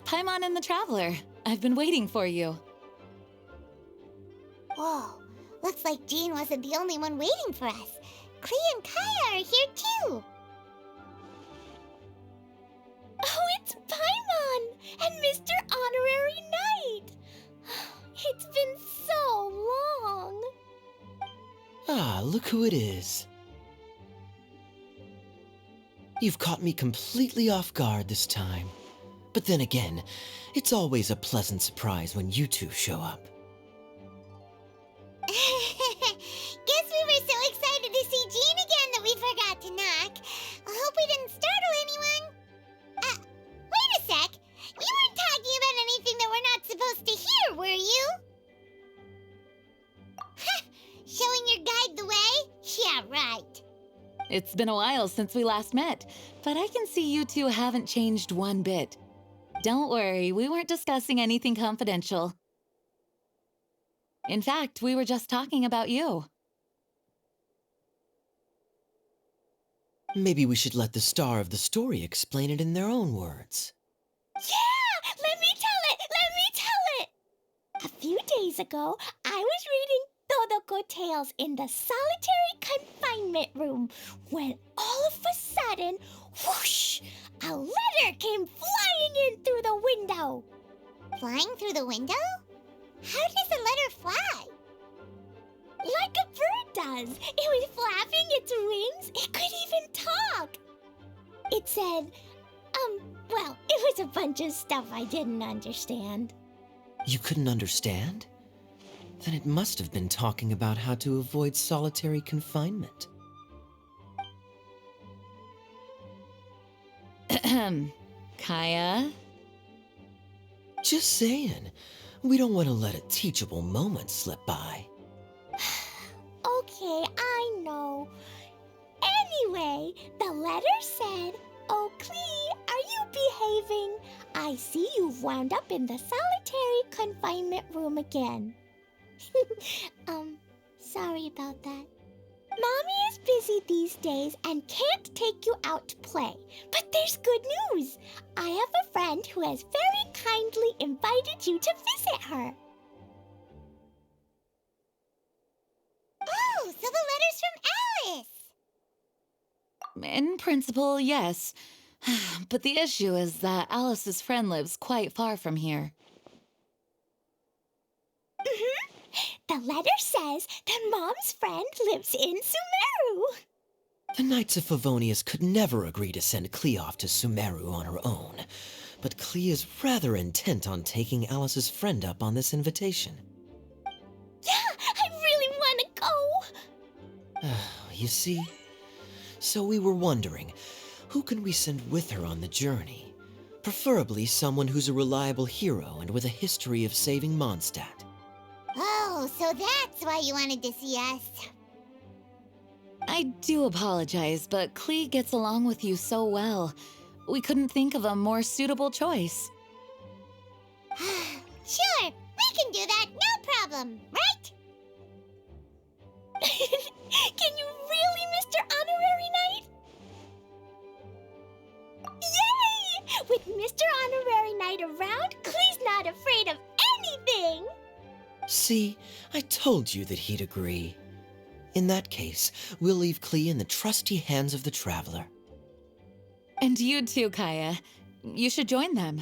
Paimon and the Traveler. I've been waiting for you. Whoa, looks like Jean wasn't the only one waiting for us. Klee and Kaya are here too. Oh, it's Paimon and Mr. Honorary Knight. It's been so long. Ah, look who it is. You've caught me completely off guard this time. But then again, it's always a pleasant surprise when you two show up. Guess we were so excited to see Jean again that we forgot to knock. I hope we didn't startle anyone. Wait a sec. You weren't talking about anything that we're not supposed to hear, were you? Showing your guide the way? Yeah, right. It's been a while since we last met, but I can see you two haven't changed one bit. Don't worry, we weren't discussing anything confidential. In fact, we were just talking about you. Maybe we should let the star of the story explain it in their own words. Yeah! Let me tell it! A few days ago, I was reading Todoko Tales in the solitary confinement room when all of a sudden, whoosh, a letter came flying in through the window. Flying through the window? How does a letter fly? Like a bird does. It was flapping its wings. It could even talk. It said, well, it was a bunch of stuff I didn't understand. You couldn't understand? Then it must have been talking about how to avoid solitary confinement. Kaya? Just saying. We don't want to let a teachable moment slip by. Okay, I know. Anyway, the letter said, "Oh, Klee, are you behaving? I see you've wound up in the solitary confinement room again." Sorry about that. Mommy is busy these days and can't take you out to play. But there's good news. I have a friend who has very kindly invited you to visit her. Oh, so the letter's from Alice! In principle, yes. But the issue is that Alice's friend lives quite far from here. The letter says that Mom's friend lives in Sumeru. The Knights of Favonius could never agree to send Klee off to Sumeru on her own, but Klee is rather intent on taking Alice's friend up on this invitation. Yeah, I really want to go. You see? So we were wondering, who can we send with her on the journey? Preferably someone who's a reliable hero and with a history of saving Mondstadt. Oh, so that's why you wanted to see us. I do apologize, but Klee gets along with you so well. We couldn't think of a more suitable choice. Sure, we can do that, no problem, right? Can you really, Mr. Honorary Knight? Yay! With Mr. Honorary Knight around, Klee's not afraid of anything. See, I told you that he'd agree. In that case, we'll leave Klee in the trusty hands of the Traveler. And you too, Kaya. You should join them.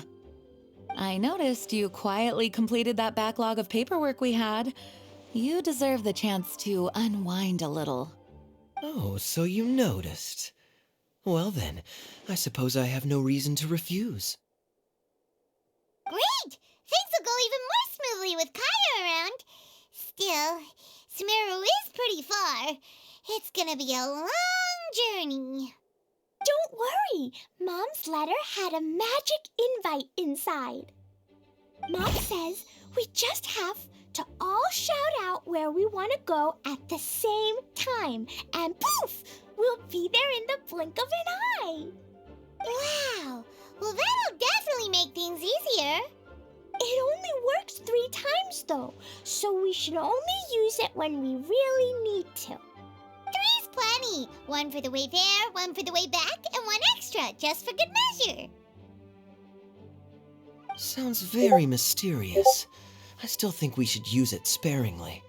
I noticed you quietly completed that backlog of paperwork we had. You deserve the chance to unwind a little. Oh, so you noticed. Well then, I suppose I have no reason to refuse. Great! Things will go even more smoothly with Kaya around. Still, Sumeru is pretty far. It's gonna be a long journey. Don't worry. Mom's letter had a magic invite inside. Mom says we just have to all shout out where we want to go at the same time. And poof! We'll be there in the blink of an eye. Wow! Well, that'll definitely make things easier. It only works 3 times though, so we should only use it when we really need to. 3's plenty. 1 for the way there, 1 for the way back, and 1 extra, just for good measure. Sounds very mysterious. I still think we should use it sparingly.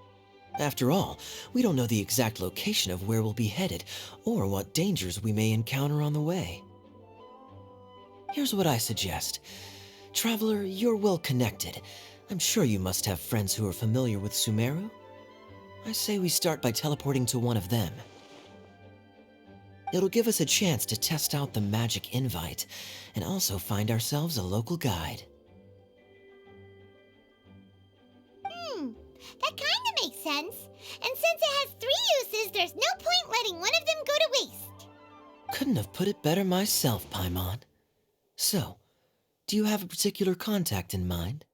After all, we don't know the exact location of where we'll be headed, or what dangers we may encounter on the way. Here's what I suggest. Traveler, you're well connected. I'm sure you must have friends who are familiar with Sumeru. I say we start by teleporting to one of them. It'll give us a chance to test out the magic invite, and also find ourselves a local guide. That kinda makes sense. And since it has 3 uses, there's no point letting one of them go to waste. Couldn't have put it better myself, Paimon. So, do you have a particular contact in mind?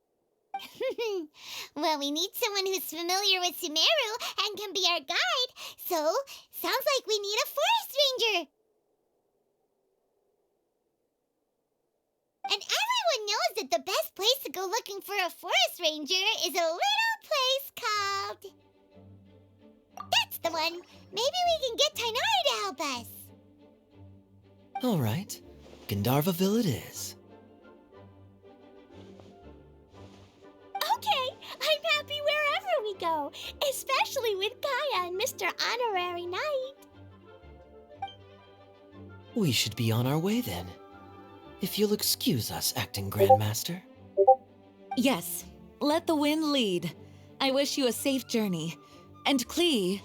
Well, we need someone who's familiar with Sumeru and can be our guide, so sounds like we need a forest ranger. And everyone knows that the best place to go looking for a forest ranger is a little place called... That's the one! Maybe we can get Tainari to help us. All right, Gandharvaville it is. Okay, I'm happy wherever we go, especially with Kaya and Mr. Honorary Knight. We should be on our way then. If you'll excuse us, Acting Grandmaster. Yes, let the wind lead. I wish you a safe journey. And Klee,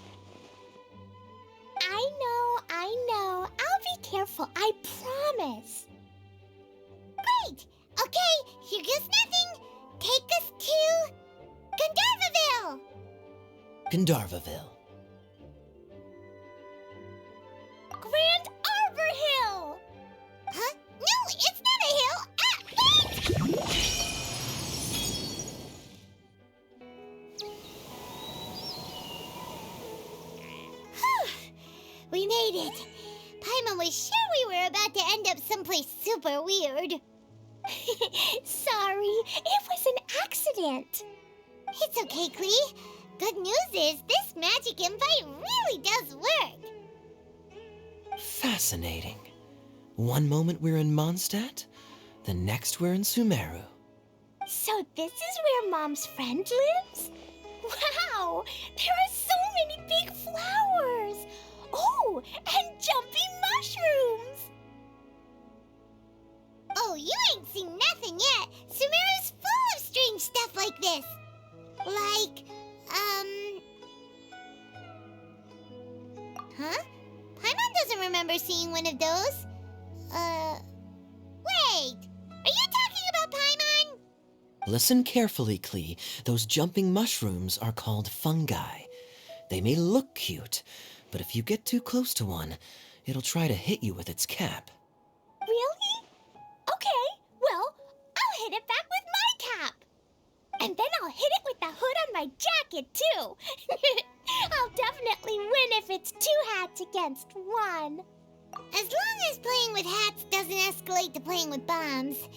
I know. I'll be careful, I promise. Great! Okay, here goes nothing. Take us to... Gandharvaville! Gandharvaville. Grand Arbor Hill! Huh? No, it's not a hill! We made it. Paimon was sure we were about to end up someplace super weird. Sorry, it was an accident. It's okay, Klee. Good news is this magic invite really does work. Fascinating. One moment we're in Mondstadt, the next we're in Sumeru. So this is where Mom's friend lives? Wow, there are so many big flowers. Oh, and jumping mushrooms. Oh, you ain't seen nothing yet. Sumeru's full of strange stuff like this. Like, Huh? Paimon doesn't remember seeing one of those. Wait! Are you talking about Paimon? Listen carefully, Klee. Those jumping mushrooms are called fungi. They may look cute, but if you get too close to one, it'll try to hit you with its cap. Really? Okay, well, I'll hit it back with my cap. And then I'll hit it with the hood on my jacket, too. I'll definitely win if it's 2 hats against 1. As long as playing with hats doesn't escalate to playing with bombs.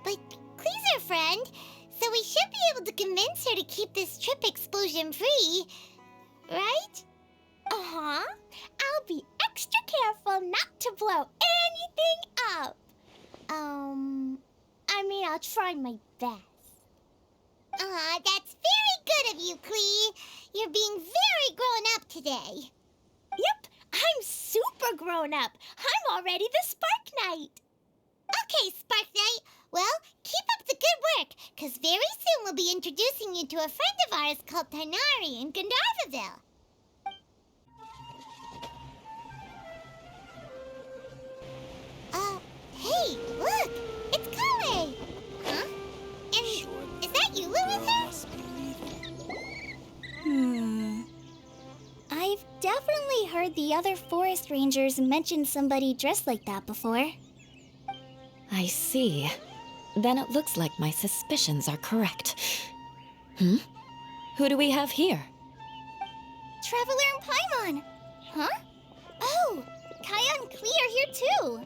But Klee's our friend, so we should be able to convince her to keep this trip explosion-free. Right? Uh-huh. I'll be extra careful not to blow anything up. I'll try my best. Aw, that's very good of you, Klee. You're being very grown up today. Yep, I'm super grown up. I'm already the Spark Knight. Okay, Spark Knight. Well, keep up the good work, because very soon we'll be introducing you to a friend of ours called Tainari in Gandharvaville. Hey, look! It's Kale! Huh? And is that you with her? I've definitely heard the other forest rangers mention somebody dressed like that before. I see. Then it looks like my suspicions are correct. Who do we have here? Traveler and Paimon! Huh? Oh, Kaya and Klee are here too!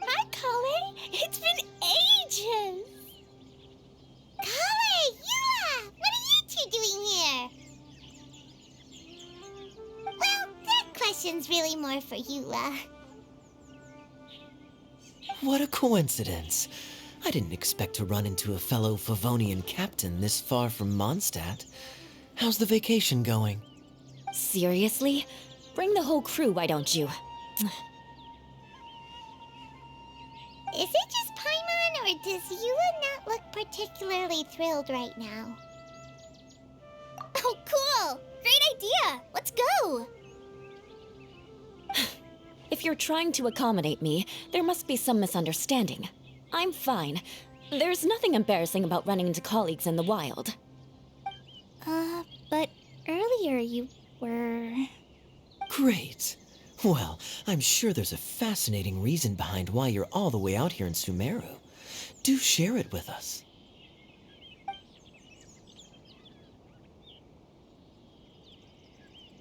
Hi, Kale. It's been ages. Kale! Yula! What are you two doing here? Well, that question's really more for Yula. What a coincidence. I didn't expect to run into a fellow Favonian captain this far from Mondstadt. How's the vacation going? Seriously? Bring the whole crew, why don't you? Is it just Paimon, or does Eula not look particularly thrilled right now? Oh, cool! Great idea! Let's go! If you're trying to accommodate me, there must be some misunderstanding. I'm fine. There's nothing embarrassing about running into colleagues in the wild. But earlier you were... Great. Well, I'm sure there's a fascinating reason behind why you're all the way out here in Sumeru. Do share it with us.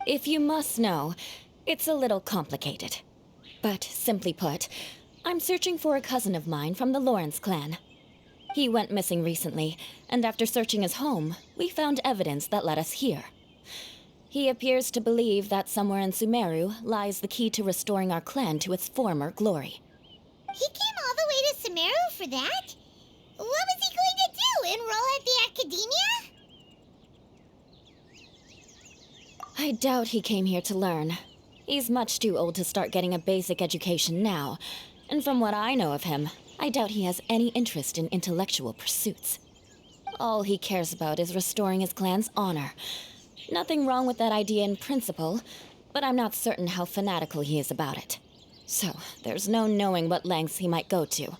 If you must know, it's a little complicated. But simply put, I'm searching for a cousin of mine from the Lawrence clan. He went missing recently, and after searching his home, we found evidence that led us here. He appears to believe that somewhere in Sumeru lies the key to restoring our clan to its former glory. He came all the way to Sumeru for that? What was he going to do, enroll at the academia? I doubt he came here to learn. He's much too old to start getting a basic education now, and from what I know of him, I doubt he has any interest in intellectual pursuits. All he cares about is restoring his clan's honor. Nothing wrong with that idea in principle, but I'm not certain how fanatical he is about it. So, there's no knowing what lengths he might go to.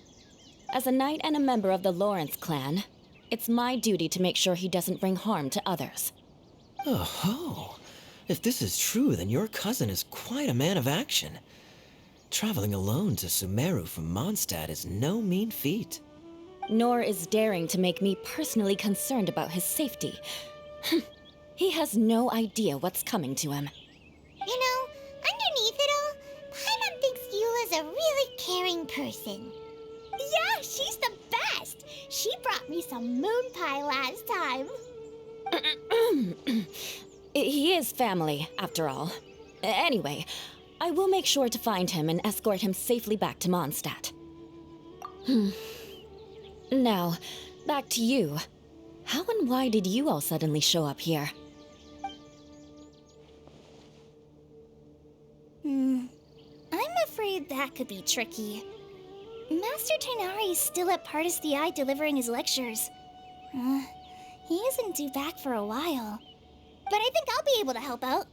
As a knight and a member of the Lawrence clan, it's my duty to make sure he doesn't bring harm to others. Oh-ho! If this is true, then your cousin is quite a man of action. Traveling alone to Sumeru from Mondstadt is no mean feat. Nor is daring to make me personally concerned about his safety. He has no idea what's coming to him. You know, underneath it all, Paimon thinks Eula's a really caring person. Yeah, she's the best! She brought me some moon pie last time. He is family, after all. Anyway, I will make sure to find him and escort him safely back to Mondstadt. Now, back to you. How and why did you all suddenly show up here? I'm afraid that could be tricky. Master Tighnari is still at Partis the Eye delivering his lectures. He isn't due back for a while. But I think I'll be able to help out.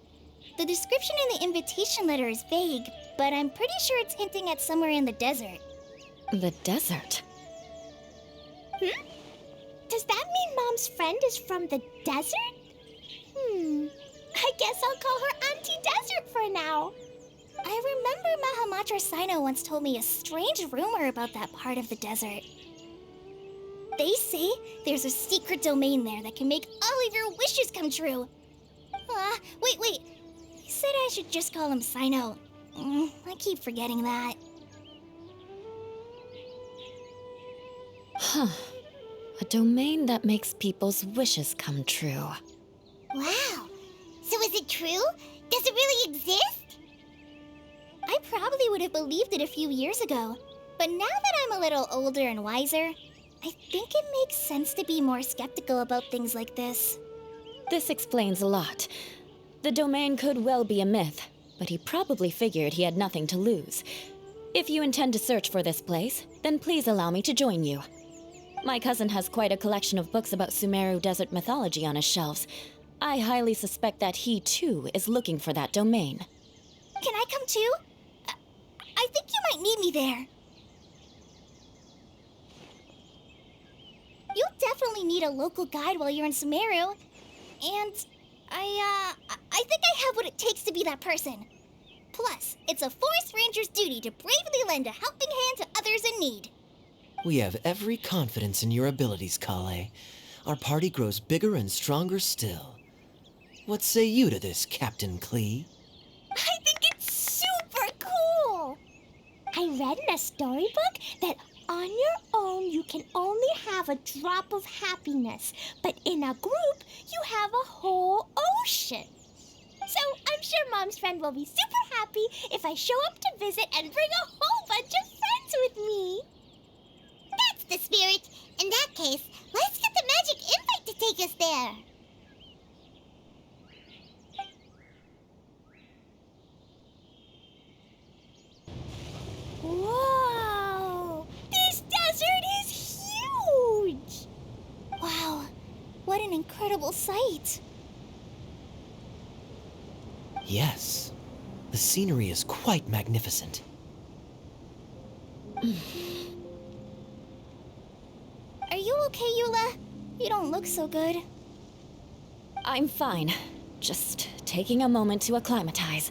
The description in the invitation letter is vague, but I'm pretty sure it's hinting at somewhere in the desert. The desert? Does that mean Mom's friend is from the desert? I guess I'll call her Auntie Desert for now. I remember Mahamatra Sino once told me a strange rumor about that part of the desert. They say there's a secret domain there that can make all of your wishes come true. Wait. He said I should just call him Sino. I keep forgetting that. Huh. A domain that makes people's wishes come true. Wow. So is it true? Does it really exist? I probably would have believed it a few years ago. But now that I'm a little older and wiser, I think it makes sense to be more skeptical about things like this. This explains a lot. The domain could well be a myth, but he probably figured he had nothing to lose. If you intend to search for this place, then please allow me to join you. My cousin has quite a collection of books about Sumeru desert mythology on his shelves. I highly suspect that he, too, is looking for that domain. Can I come too? I think you might need me there. You'll definitely need a local guide while you're in Sumeru. And I think I have what it takes to be that person. Plus, it's a forest ranger's duty to bravely lend a helping hand to others in need. We have every confidence in your abilities, Kale. Our party grows bigger and stronger still. What say you to this, Captain Klee? I think it's super cool! I read in a storybook that on your own you can only have a drop of happiness, but in a group you have a whole ocean. So I'm sure Mom's friend will be super happy if I show up to visit and bring a whole bunch of friends with me. That's the spirit. In that case, let's get the magic invite to take us there. Whoa! This desert is huge! Wow, what an incredible sight. Yes, the scenery is quite magnificent. Are you okay, Eula? You don't look so good. I'm fine. Just taking a moment to acclimatize.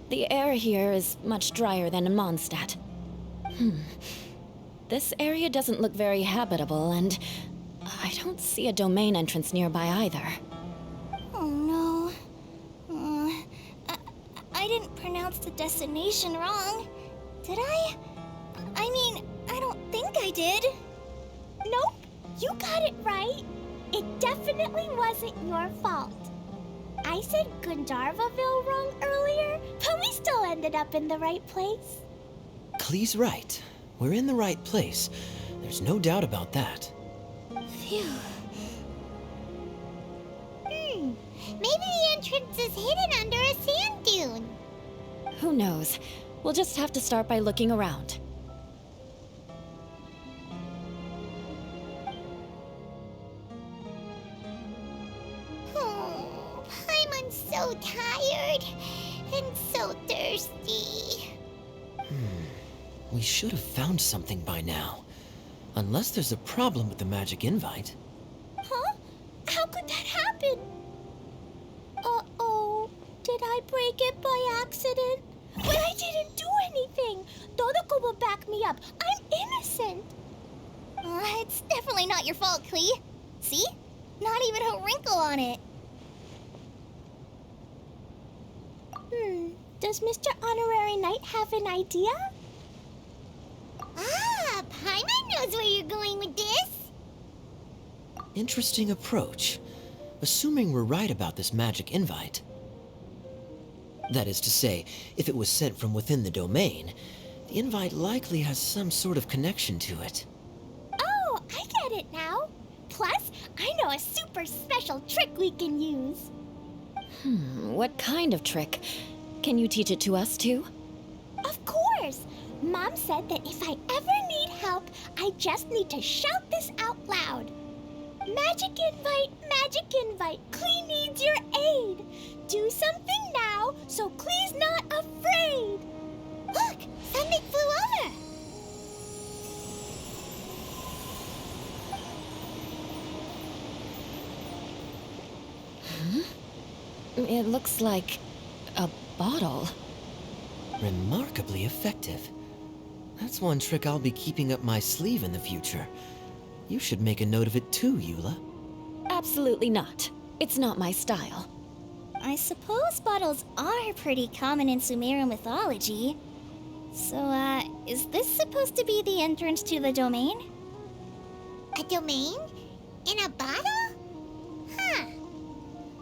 The air here is much drier than in Mondstadt. This area doesn't look very habitable, and I don't see a domain entrance nearby either. Oh no. I didn't pronounce the destination wrong. Did I? I mean, I don't think I did. Nope, you got it right. It definitely wasn't your fault. I said Gandharvaville wrong earlier, but we still ended up in the right place. Klee's right. We're in the right place. There's no doubt about that. Phew. Maybe the entrance is hidden under a sand dune. Who knows? We'll just have to start by looking around. Oh, Paimon's so tired and so thirsty. We should have found something by now. Unless there's a problem with the magic invite. Huh? How could that happen? Uh-oh. Did I break it by accident? But I didn't do anything. Dodoko will back me up. I'm innocent. It's definitely not your fault, Klee. See? Not even a wrinkle on it. Does Mr. Honorary Knight have an idea? Ah, Paimon knows where you're going with this. Interesting approach. Assuming we're right about this magic invite. That is to say, if it was sent from within the domain, the invite likely has some sort of connection to it. Oh, I get it now. Plus, I know a super special trick we can use. What kind of trick? Can you teach it to us too? Of course. Mom said that if I ever need help, I just need to shout this out loud. Magic invite, Klee needs your aid. Do something now so Klee's not afraid. Look, something flew over. It looks like a bottle. Remarkably effective. That's one trick I'll be keeping up my sleeve in the future. You should make a note of it too, Eula. Absolutely not. It's not my style. I suppose bottles are pretty common in Sumerian mythology. So, is this supposed to be the entrance to the domain? A domain? In a bottle? Huh.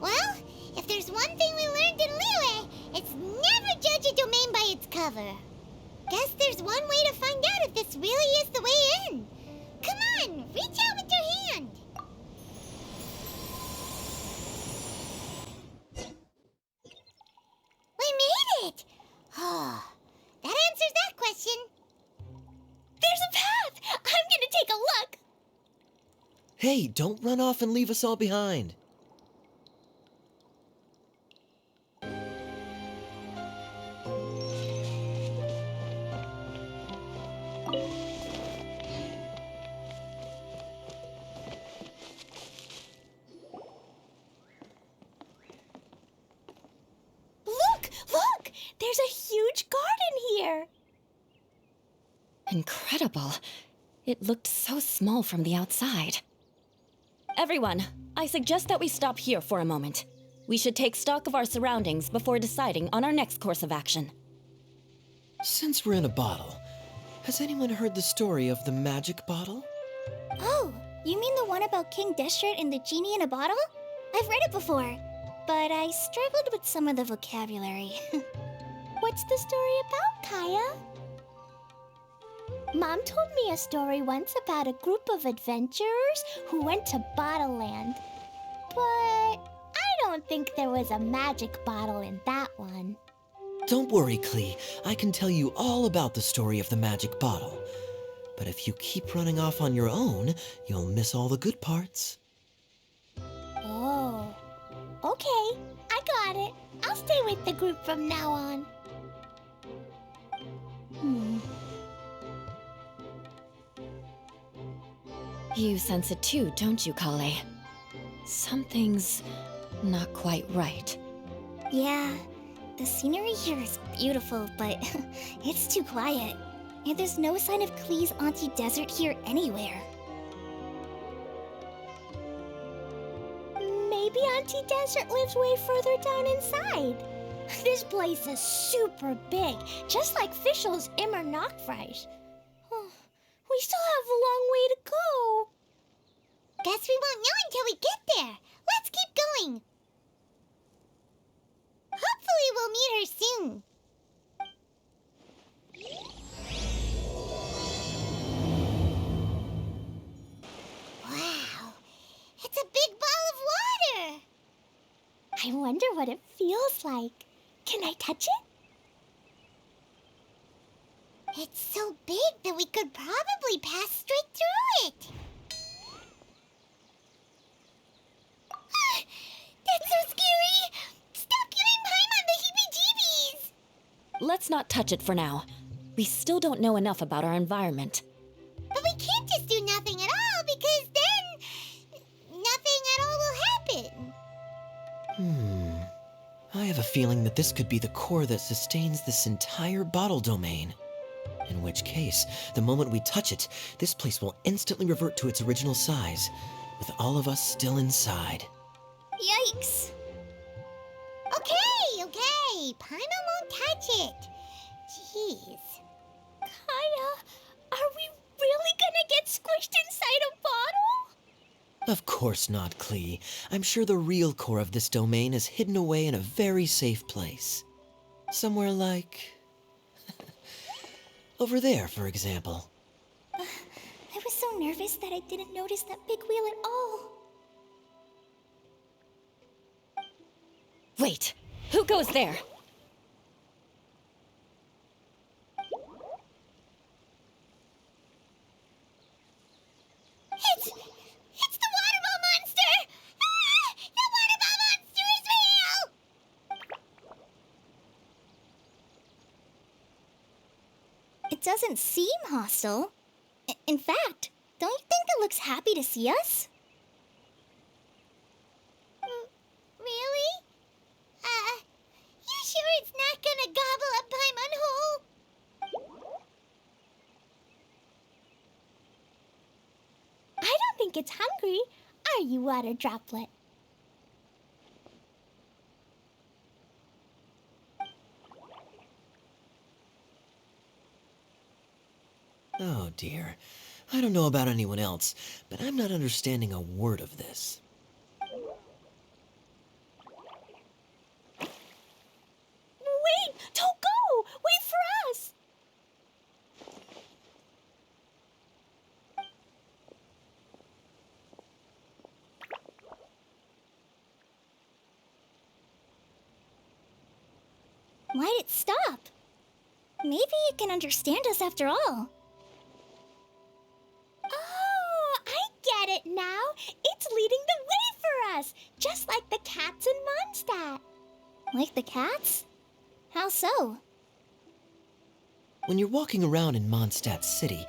Well, if there's one thing we learned in Liyue, it's never judge a domain by its cover. Guess there's one way to find out if this really is the way in. Come on, reach out with your hand. We made it! Oh, that answers that question. There's a path. I'm gonna take a look. Hey, don't run off and leave us all behind. Look! There's a huge garden here. Incredible. It looked so small from the outside. Everyone, I suggest that we stop here for a moment. We should take stock of our surroundings before deciding on our next course of action. Since we're in a bottle, has anyone heard the story of the magic bottle? Oh, you mean the one about King Deshret and the genie in a bottle? I've read it before, but I struggled with some of the vocabulary. What's the story about, Kaya? Mom told me a story once about a group of adventurers who went to Bottle Land. But I don't think there was a magic bottle in that one. Don't worry, Klee. I can tell you all about the story of the magic bottle. But if you keep running off on your own, you'll miss all the good parts. Oh, okay. I got it. I'll stay with the group from now on. You sense it too, don't you, Kale? Something's not quite right. Yeah, the scenery here is beautiful, but it's too quiet. And there's no sign of Klee's Auntie Desert here anywhere. Maybe Auntie Desert lives way further down inside. This place is super big, just like Fischl's Immer Nachtreich. We still have a long way to go. Guess we won't know until we get there. Let's keep going. Hopefully we'll meet her soon. Wow, it's a big ball of water. I wonder what it feels like. Can I touch it? It's so big that we could probably pass straight through it. That's so scary! Stop giving Paimon the heebie-jeebies! Let's not touch it for now. We still don't know enough about our environment. But we can't just do nothing at all, because then nothing at all will happen. I have a feeling that this could be the core that sustains this entire bottle domain. In which case, the moment we touch it, this place will instantly revert to its original size, with all of us still inside. Yikes! Okay. Paimon won't touch it. Jeez. Kaya, are we really gonna get squished inside a bottle? Of course not, Klee. I'm sure the real core of this domain is hidden away in a very safe place. Somewhere like... over there, for example. I was so nervous that I didn't notice that big wheel at all. Wait, who goes there? It's the water ball monster! Ah! The water ball monster is real! It doesn't seem hostile. In fact, don't you think it looks happy to see us? Really? You sure it's not gonna gobble up Paimon whole? I don't think it's hungry. Are you, Water Droplet? Oh dear. I don't know about anyone else, but I'm not understanding a word of this. Wait! Don't go! Wait for us! Why'd it stop? Maybe it can understand us after all. Oh, I get it now. It's leading the way for us, just like the cats in Mondstadt. Like the cats? How so? When you're walking around in Mondstadt City,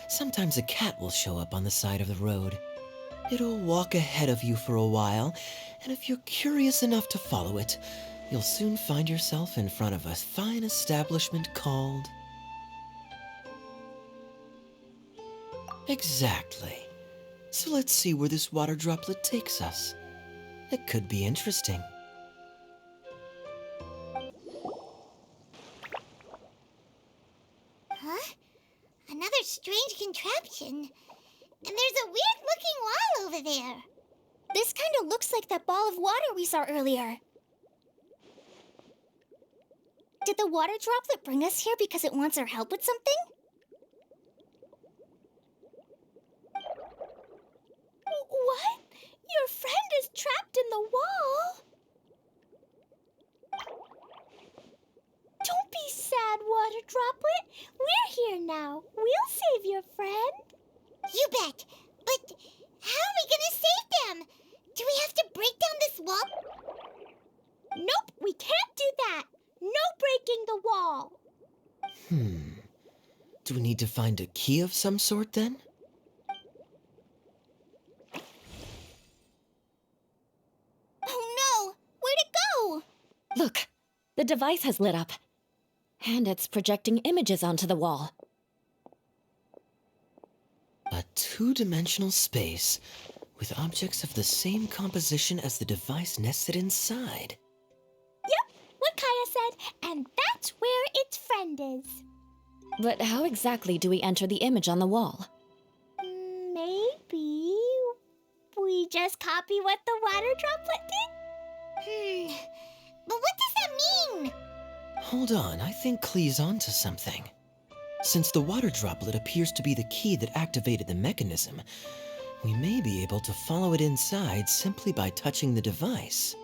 sometimes a cat will show up on the side of the road. It'll walk ahead of you for a while, and if you're curious enough to follow it, you'll soon find yourself in front of a fine establishment called... Exactly. So let's see where this water droplet takes us. It could be interesting. Huh? Another strange contraption. And there's a weird-looking wall over there. This kind of looks like that ball of water we saw earlier. Did the water droplet bring us here because it wants our help with something? What? Your friend is trapped in the wall? Don't be sad, Water Droplet. We're here now. We'll save your friend. You bet. But how are we gonna save them? Do we have to break down this wall? Nope, we can't do that. No breaking the wall. Do we need to find a key of some sort then? Oh no! Where'd it go? Look, the device has lit up. And it's projecting images onto the wall. A two-dimensional space with objects of the same composition as the device nested inside. Yep, what Kaya said, and that's where its friend is. But how exactly do we enter the image on the wall? Maybe we just copy what the Water Droplet did? But what does that mean? Hold on, I think Klee's onto something. Since the water droplet appears to be the key that activated the mechanism, we may be able to follow it inside simply by touching the device.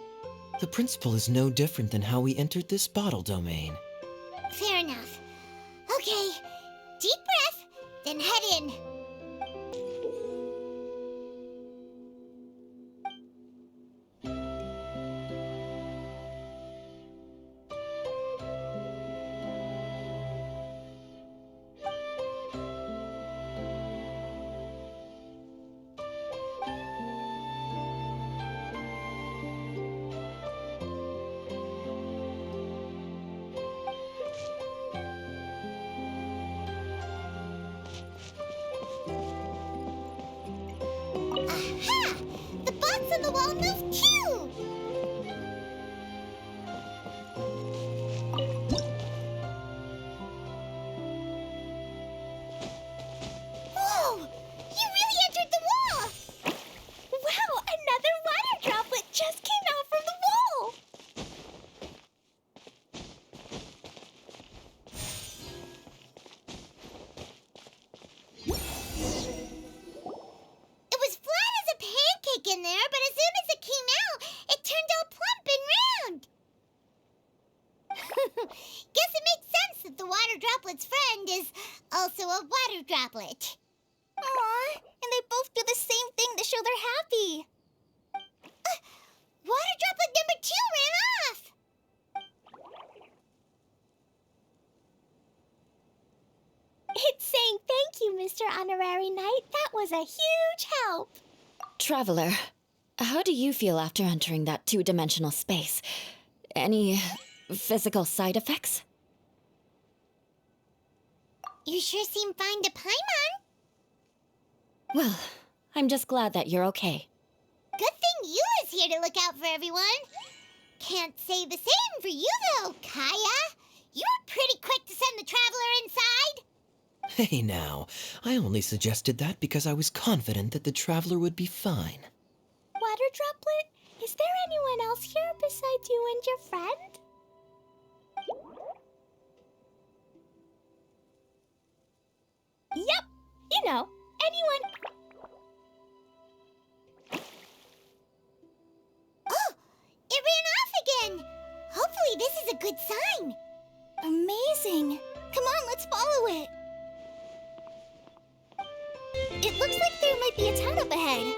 The principle is no different than how we entered this bottle domain. Fair enough. Okay, deep breath, then head in. Aha! The box on the wall moved too! Whoa! You really entered the wall! Wow, another Water Droplet just came out from the wall! It was flat as a pancake in there, but as soon as it came out, it turned all plump and round. Guess it makes sense that the water droplet's friend is also a water droplet. Aw, and they both do the same thing to show they're happy. Water droplet number 2 ran off. It's saying thank you, Mr. Honorary Knight. That was a huge help. Traveler, how do you feel after entering that two-dimensional space? Any physical side effects? You sure seem fine to Paimon. Well, I'm just glad that you're okay. Good thing you is here to look out for everyone. Can't say the same for you, though, Kaya. You were pretty quick to send the traveler inside. Hey now, I only suggested that because I was confident that the traveler would be fine. Water Droplet, is there anyone else here besides you and your friend? Yep, you know, anyone. Oh, it ran off again. Hopefully this is a good sign. Amazing. Come on, let's follow it. It looks like there might be a town up ahead.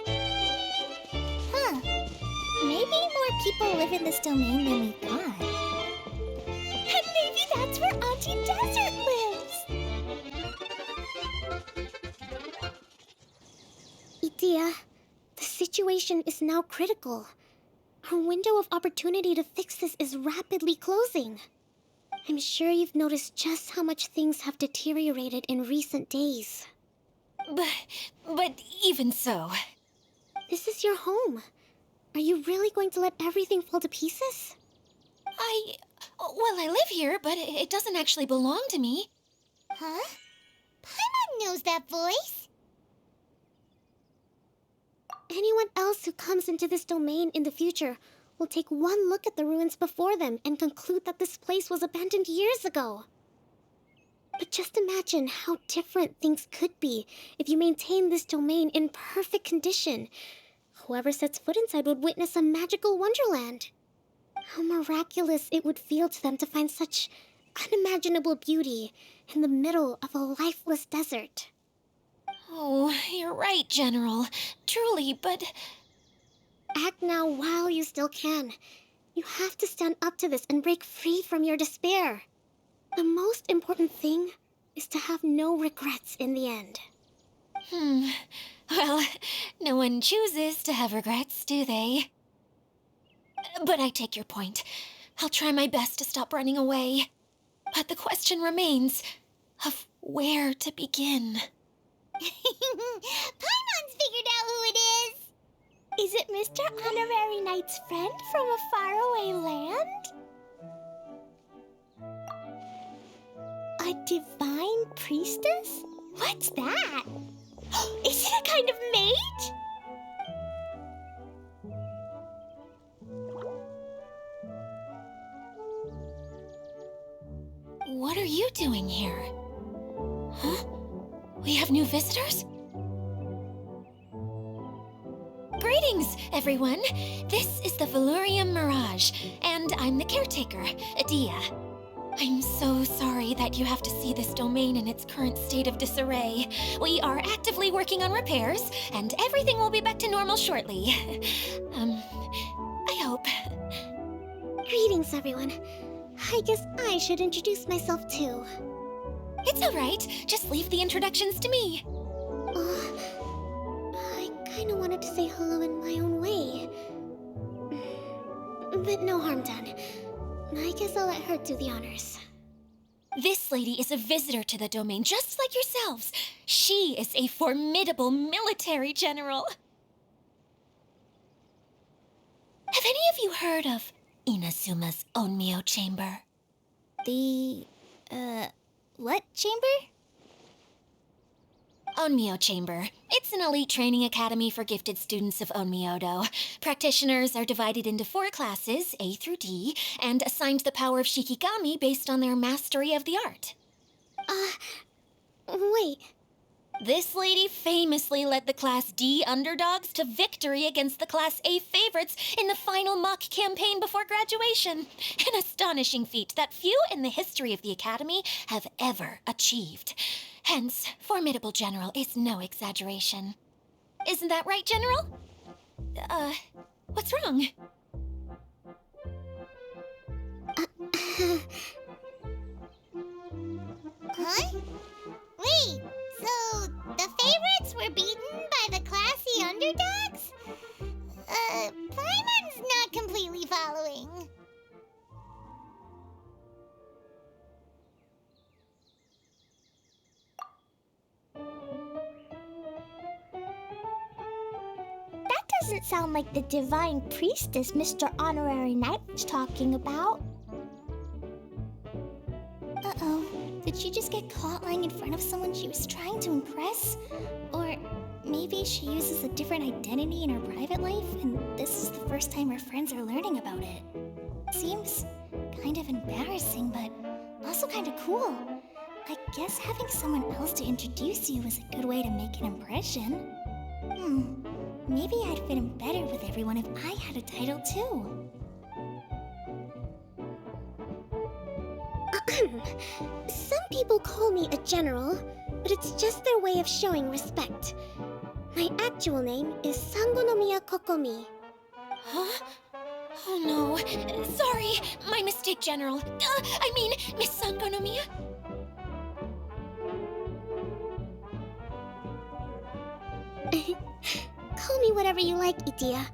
Huh. Maybe more people live in this domain than we thought. And maybe that's where Auntie Desert lives. Idia, the situation is now critical. Our window of opportunity to fix this is rapidly closing. I'm sure you've noticed just how much things have deteriorated in recent days. But even so... This is your home. Are you really going to let everything fall to pieces? Well, I live here, but it doesn't actually belong to me. Huh? Paimon knows that voice. Anyone else who comes into this domain in the future will take one look at the ruins before them and conclude that this place was abandoned years ago. But just imagine how different things could be if you maintain this domain in perfect condition. Whoever sets foot inside would witness a magical wonderland. How miraculous it would feel to them to find such unimaginable beauty in the middle of a lifeless desert. Oh, you're right, General. Truly, but... Act now while you still can. You have to stand up to this and break free from your despair. The most important thing is to have no regrets in the end. Well, no one chooses to have regrets, do they? But I take your point. I'll try my best to stop running away. But the question remains of where to begin. Paimon's figured out who it is! Is it Mr. Honorary Knight's friend from a faraway land? A divine priestess? What's that? Is it a kind of mage? What are you doing here? Huh? We have new visitors? Greetings, everyone. This is the Valurium Mirage, and I'm the caretaker, Adia. I'm so sorry that you have to see this domain in its current state of disarray. We are actively working on repairs, and everything will be back to normal shortly. I hope. Greetings, everyone. I guess I should introduce myself too. It's all right. Just leave the introductions to me. I kinda wanted to say hello in my own way. But no harm done. I guess I'll let her do the honors. This lady is a visitor to the domain, just like yourselves. She is a formidable military general. Have any of you heard of Inazuma's Onmyo Chamber? The, what chamber? Onmyo Chamber. It's an elite training academy for gifted students of Onmyodo. Practitioners are divided into 4 classes, A through D, and assigned the power of Shikigami based on their mastery of the art. Wait. This lady famously led the Class D underdogs to victory against the Class A favorites in the final mock campaign before graduation. An astonishing feat that few in the history of the Academy have ever achieved. Hence, formidable general is no exaggeration. Isn't that right, General? What's wrong? Huh? Wait, so the favorites were beaten by the classy underdogs? Paimon's not completely following. That doesn't sound like the divine priestess Mr. Honorary Knight was talking about. Uh-oh. Did she just get caught lying in front of someone she was trying to impress? Or maybe she uses a different identity in her private life, and this is the first time her friends are learning about it. Seems kind of embarrassing, but also kind of cool. I guess having someone else to introduce you is a good way to make an impression. Maybe I'd fit in better with everyone if I had a title too. Some people call me a general, but it's just their way of showing respect. My actual name is Sangonomiya Kokomi. Huh? Oh no. Sorry, my mistake, General. I mean, Miss Sangonomiya. Call me whatever you like, Itia.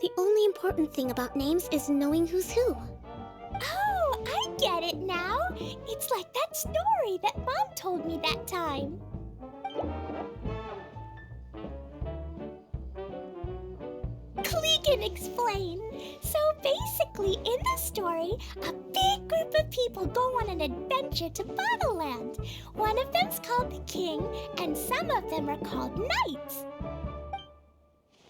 The only important thing about names is knowing who's who. Oh, I get it now. It's like that story that Mom told me that time. Klee can explain. So basically, in the story, a big group of people go on an adventure to Bottleland. One of them's called the King, and some of them are called Knights.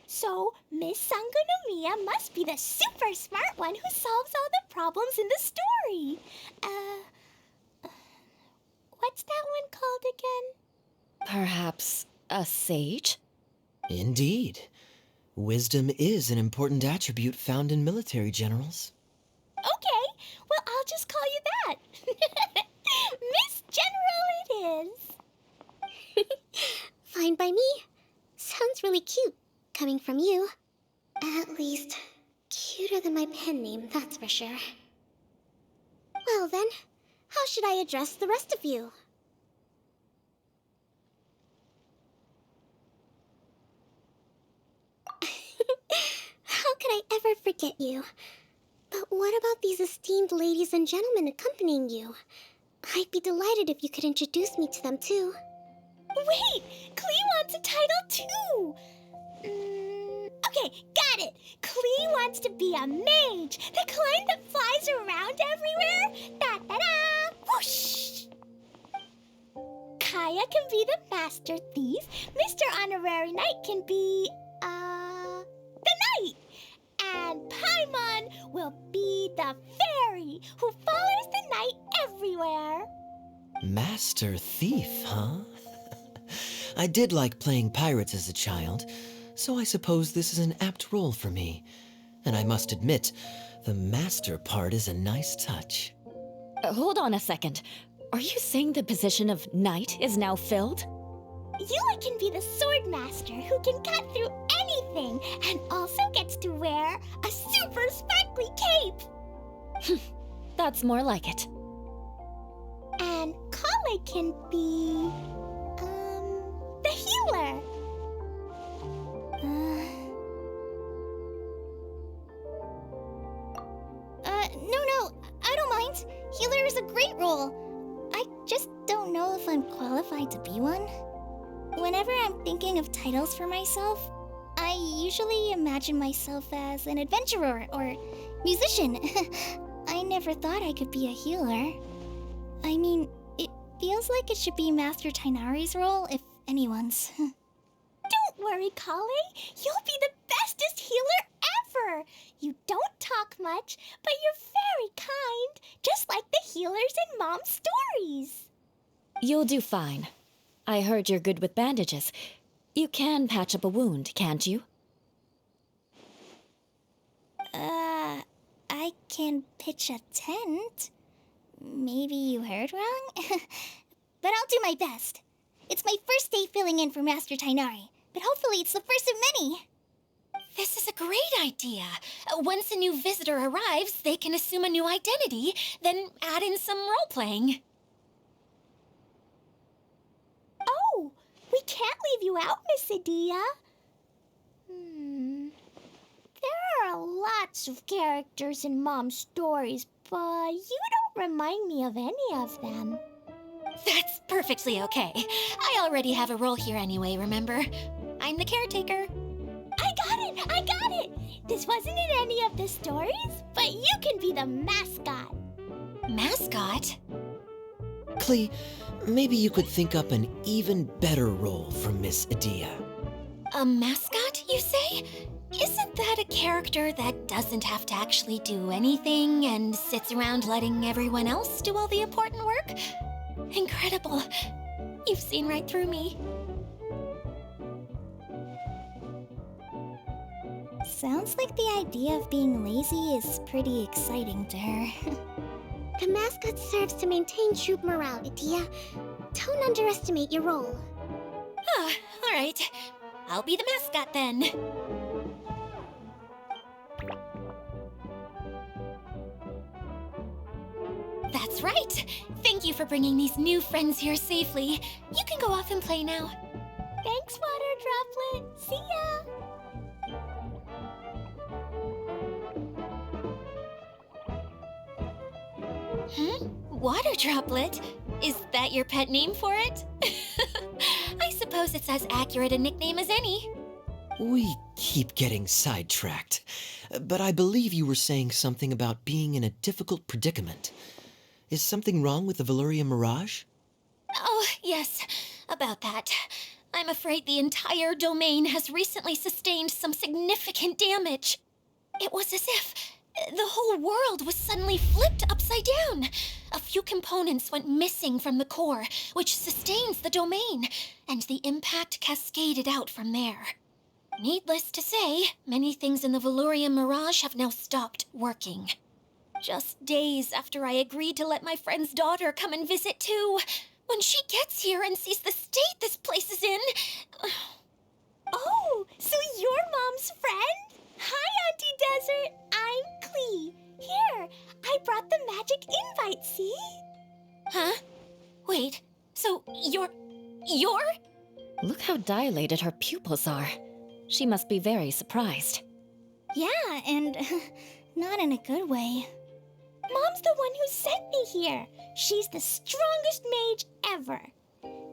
So, Miss Sangonomiya must be the super smart one who solves all the problems in the story. What's that one called again? Perhaps a sage? Indeed. Wisdom is an important attribute found in military generals. Okay, well, I'll just call you that. Miss General it is. Fine by me. Sounds really cute, coming from you. At least, cuter than my pen name, that's for sure. Well then, how should I address the rest of you? How could I ever forget you? But what about these esteemed ladies and gentlemen accompanying you? I'd be delighted if you could introduce me to them too. Wait, Klee wants a title too. Okay, got it. Klee wants to be a mage, the kind that flies around everywhere. Da-da-da, whoosh. Kaya can be the master thief. Mr. Honorary Knight can be, the knight. And Paimon will be the fairy who follows the knight everywhere. Master Thief, huh? I did like playing pirates as a child, so I suppose this is an apt role for me. And I must admit, the master part is a nice touch. Hold on a second. Are you saying the position of knight is now filled? Yula can be the sword master who can cut through anything and also gets to wear a super sparkly cape. That's more like it. And Kale can be, the healer. No, I don't mind. Healer is a great role. I just don't know if I'm qualified to be one. Whenever I'm thinking of titles for myself, I usually imagine myself as an adventurer or musician. I never thought I could be a healer. I mean, it feels like it should be Master Tainari's role, if anyone's. Don't worry, Kale. You'll be the bestest healer ever. You don't talk much, but you're very kind, just like the healers in Mom's stories. You'll do fine. I heard you're good with bandages. You can patch up a wound, can't you? I can pitch a tent. Maybe you heard wrong? But I'll do my best. It's my first day filling in for Master Tainari, but hopefully it's the first of many. This is a great idea. Once a new visitor arrives, they can assume a new identity, then add in some role-playing. Oh, we can't leave you out, Miss Adia. There are lots of characters in Mom's stories, but you don't remind me of any of them. That's perfectly okay. I already have a role here anyway, remember? I'm the caretaker. I got it! This wasn't in any of the stories, but you can be the mascot. Mascot? Klee, maybe you could think up an even better role for Miss Adia. A mascot, you say? Isn't that a character that doesn't have to actually do anything and sits around letting everyone else do all the important work? Incredible. You've seen right through me. Sounds like the idea of being lazy is pretty exciting to her. The mascot serves to maintain troop morale, Adia. Don't underestimate your role. Ah, all right. I'll be the mascot then. That's right. Thank you for bringing these new friends here safely. You can go off and play now. Thanks, Water Droplet. See ya! Water Droplet? Is that your pet name for it? I suppose it's as accurate a nickname as any. We keep getting sidetracked, but I believe you were saying something about being in a difficult predicament. Is something wrong with the Valyria Mirage? Oh, yes, about that. I'm afraid the entire domain has recently sustained some significant damage. It was as if the whole world was suddenly flipped upside down. a few components went missing from the core, which sustains the domain, and the impact cascaded out from there. Needless to say, many things in the Valorian Mirage have now stopped working. Just days after I agreed to let my friend's daughter come and visit too. When she gets here and sees the state this place is in... Oh, so you're Mom's friend? Hi, Auntie Desert. I'm Klee. Here, I brought the magic invite, see? Huh? Wait, so you're... Look how dilated her pupils are. She must be very surprised. Yeah, and not in a good way. Mom's the one who sent me here. She's the strongest mage ever.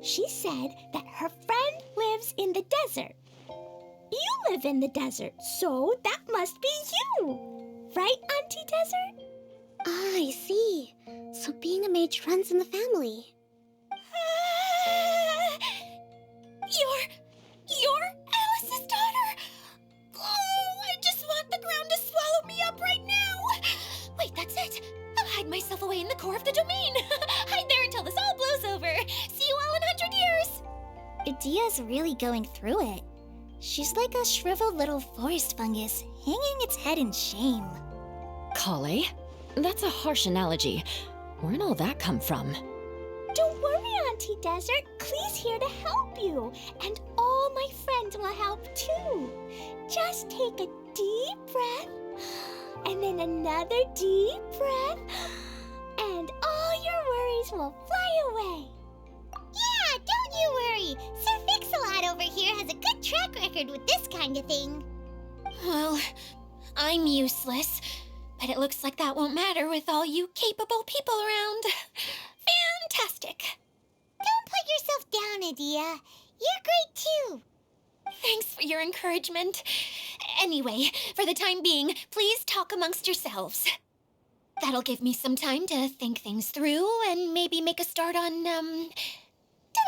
She said that her friend lives in the desert. You live in the desert, so that must be you. Right, Auntie Desert? Ah, I see. So being a mage runs in the family. You're Alice's daughter? Oh, I just want the ground to swallow me up right now. Wait, that's it. I'll hide myself away in the core of the domain. Hide there until this all blows over. See you all in 100 years. Idia's really going through it. She's like a shriveled little forest fungus, hanging its head in shame. Kale? That's a harsh analogy. Where'd all that come from? Don't worry, Auntie Desert. Klee's here to help you. And all my friends will help too. Just take a deep breath. And then another deep breath. And all your worries will fly away. Yeah, don't you worry. Sir Fix-a-Lot over here has a good track record with this kind of thing. Well, I'm useless, but it looks like that won't matter with all you capable people around. Fantastic. Don't put yourself down, Adia. You're great too. Thanks for your encouragement. Anyway, for the time being, please talk amongst yourselves. That'll give me some time to think things through and maybe make a start on,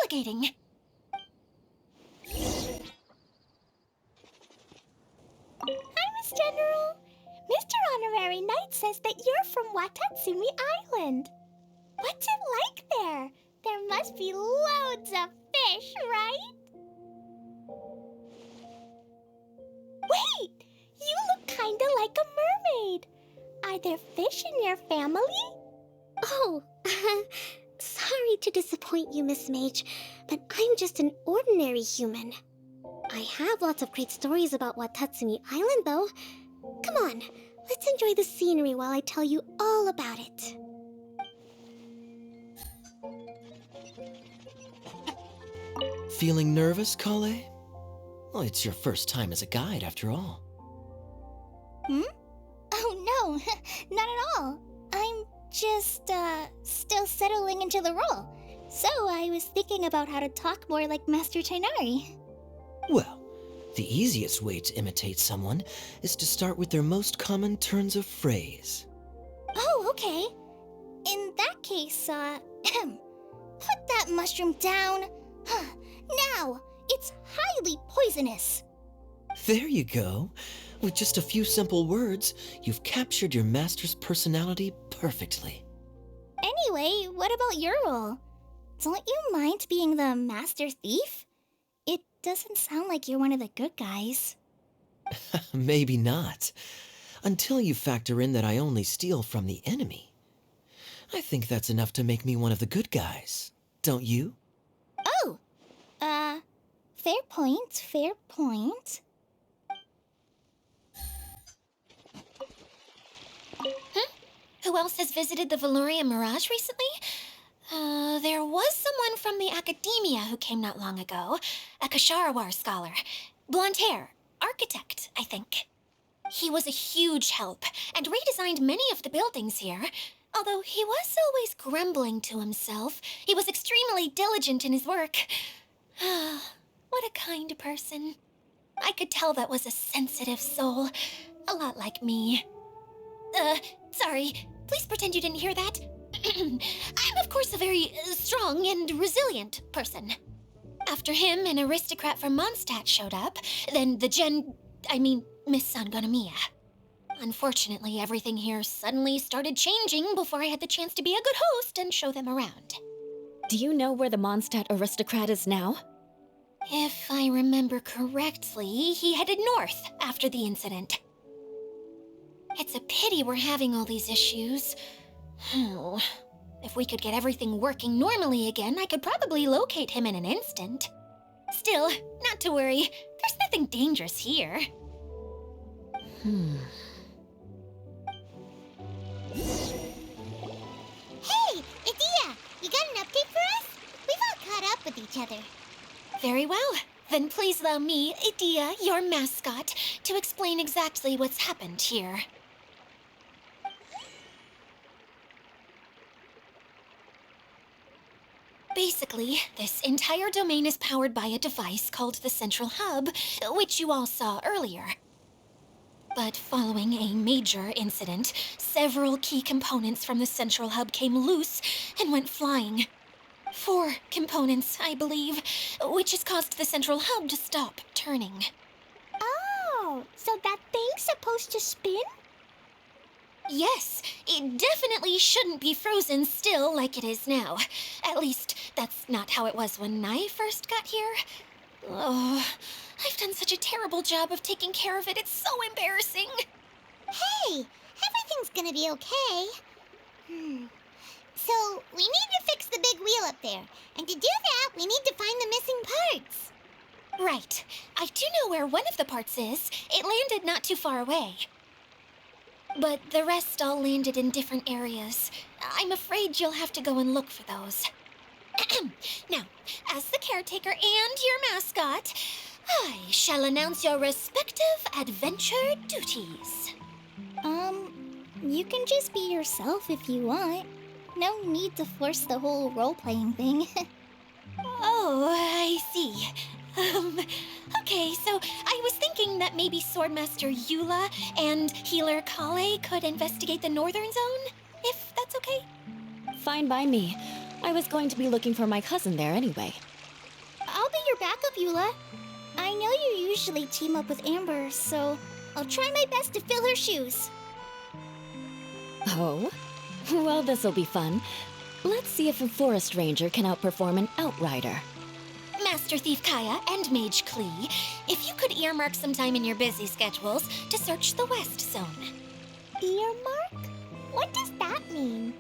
delegating. Hi, Miss General. Mr. Honorary Knight says that you're from Watatsumi Island. What's it like there? There must be loads of fish, right? Wait! You look kinda like a mermaid. Are there fish in your family? Oh, sorry to disappoint you, Miss Mage, but I'm just an ordinary human. I have lots of great stories about Watatsumi Island, though. Come on, let's enjoy the scenery while I tell you all about it. Feeling nervous, Kale? Well, it's your first time as a guide, after all. Oh, no, not at all. I'm just, still settling into the role. So I was thinking about how to talk more like Master Tainari. Well, the easiest way to imitate someone is to start with their most common turns of phrase. Oh, okay. In that case, put that mushroom down. Now, it's highly poisonous. There you go. With just a few simple words, you've captured your master's personality perfectly. Anyway, what about your role? Don't you mind being the master thief? It doesn't sound like you're one of the good guys. Maybe not. Until you factor in that I only steal from the enemy. I think that's enough to make me one of the good guys. Don't you? Oh! Fair point, fair point. Who else has visited the Valorian Mirage recently? There was someone from the academia who came not long ago. A Kasharawar scholar. Blonde hair. Architect, I think. He was a huge help and redesigned many of the buildings here. Although he was always grumbling to himself, he was extremely diligent in his work. What a kind person. I could tell that was a sensitive soul. A lot like me. Sorry. Please pretend you didn't hear that. I'm, of course, a very strong and resilient person. After him, an aristocrat from Mondstadt showed up, then Miss Sangonomiya. Unfortunately, everything here suddenly started changing before I had the chance to be a good host and show them around. Do you know where the Mondstadt aristocrat is now? If I remember correctly, he headed north after the incident. It's a pity we're having all these issues. Oh, if we could get everything working normally again, I could probably locate him in an instant. Still, not to worry. There's nothing dangerous here. Hey, Idia, you got an update for us? We've all caught up with each other. Very well. Then please allow me, Idia, your mascot, to explain exactly what's happened here. Basically, this entire domain is powered by a device called the Central Hub, which you all saw earlier. But following a major incident, several key components from the Central Hub came loose and went flying. 4 components, I believe, which has caused the Central Hub to stop turning. Oh, so that thing's supposed to spin? Yes, it definitely shouldn't be frozen still like it is now. At least, that's not how it was when I first got here. Oh, I've done such a terrible job of taking care of it. It's so embarrassing. Hey, everything's gonna be okay. So, we need to fix the big wheel up there. And to do that, we need to find the missing parts. Right. I do know where one of the parts is. It landed not too far away. But the rest all landed in different areas. I'm afraid you'll have to go and look for those. Now, as the caretaker and your mascot, I shall announce your respective adventure duties. You can just be yourself if you want. No need to force the whole role-playing thing. Oh, I see. Okay, so I was thinking that maybe Swordmaster Eula and Healer Kale could investigate the Northern Zone, if that's okay? Fine by me. I was going to be looking for my cousin there anyway. I'll be your backup, Eula. I know you usually team up with Amber, so I'll try my best to fill her shoes. Oh? Well, this'll be fun. Let's see if a forest ranger can outperform an outrider. Master Thief Kaya and Mage Klee, if you could earmark some time in your busy schedules to search the West Zone. Earmark? What does that mean?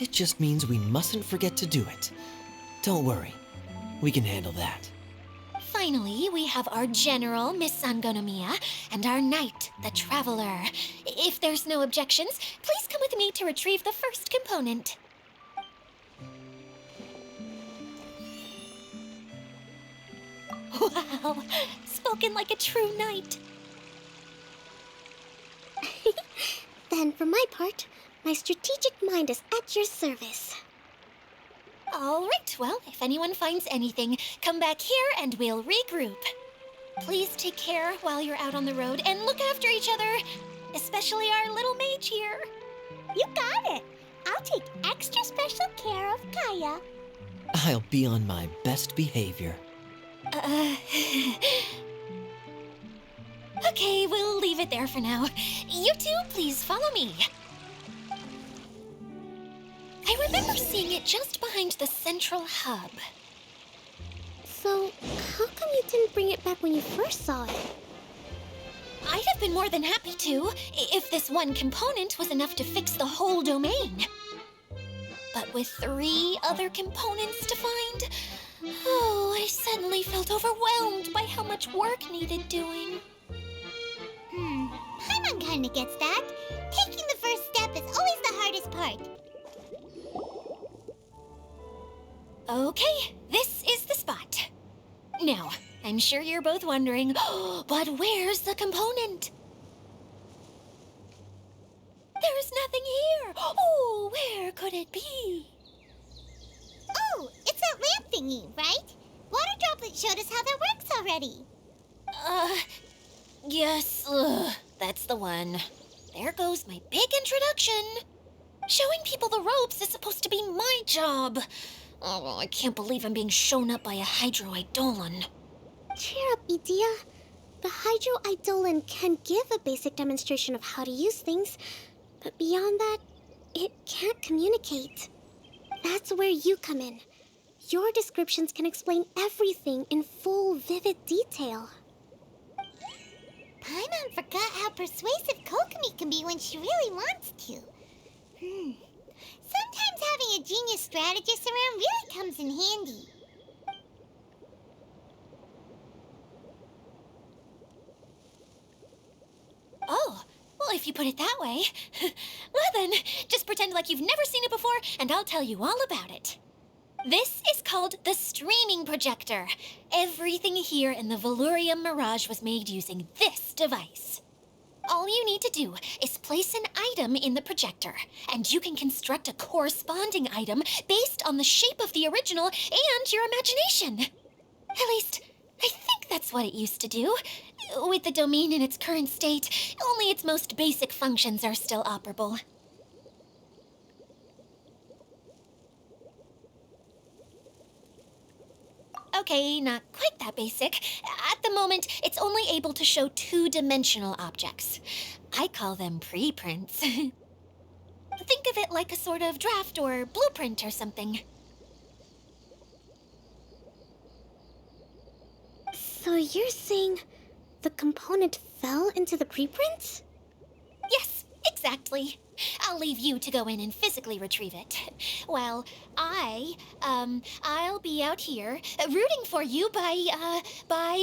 It just means we mustn't forget to do it. Don't worry. We can handle that. Finally, we have our General, Miss Sangonomiya, and our Knight, the Traveler. If there's no objections, please come with me to retrieve the first component. Wow, spoken like a true knight. Then, for my part, my strategic mind is at your service. All right, well, if anyone finds anything, come back here and we'll regroup. Please take care while you're out on the road and look after each other, especially our little mage here. You got it. I'll take extra special care of Kaya. I'll be on my best behavior. Okay, we'll leave it there for now. You two, please follow me. I remember seeing it just behind the Central Hub. So, how come you didn't bring it back when you first saw it? I'd have been more than happy to, if this one component was enough to fix the whole domain. But with 3 other components to find, oh, I suddenly felt overwhelmed by how much work needed doing. Paimon kinda gets that. Taking the first step is always the hardest part. Okay, this is the spot. Now, I'm sure you're both wondering, but where's the component? There's nothing here. Oh, where could it be? Oh, it's that lamp thingy, right? Water Droplet showed us how that works already. Yes, that's the one. There goes my big introduction. Showing people the ropes is supposed to be my job. Oh, I can't believe I'm being shown up by a Hydro Eidolon. Cheer up, Idia. The Hydro-Eidolon can give a basic demonstration of how to use things, but beyond that, it can't communicate. That's where you come in. Your descriptions can explain everything in full, vivid detail. Paimon forgot how persuasive Kokomi can be when she really wants to. Sometimes having a genius strategist around really comes in handy. Oh, well, if you put it that way. Well then, just pretend like you've never seen it before, and I'll tell you all about it. This is called the streaming projector. Everything here in the Valurium Mirage was made using this device. All you need to do is place an item in the projector, and you can construct a corresponding item based on the shape of the original and your imagination. At least, I think that's what it used to do. With the domain in its current state, only its most basic functions are still operable. Okay, not quite that basic. At the moment, it's only able to show two-dimensional objects. I call them preprints. Think of it like a sort of draft or blueprint or something. So you're saying the component fell into the preprints? Yes, exactly. I'll leave you to go in and physically retrieve it. Well, I'll be out here rooting for you by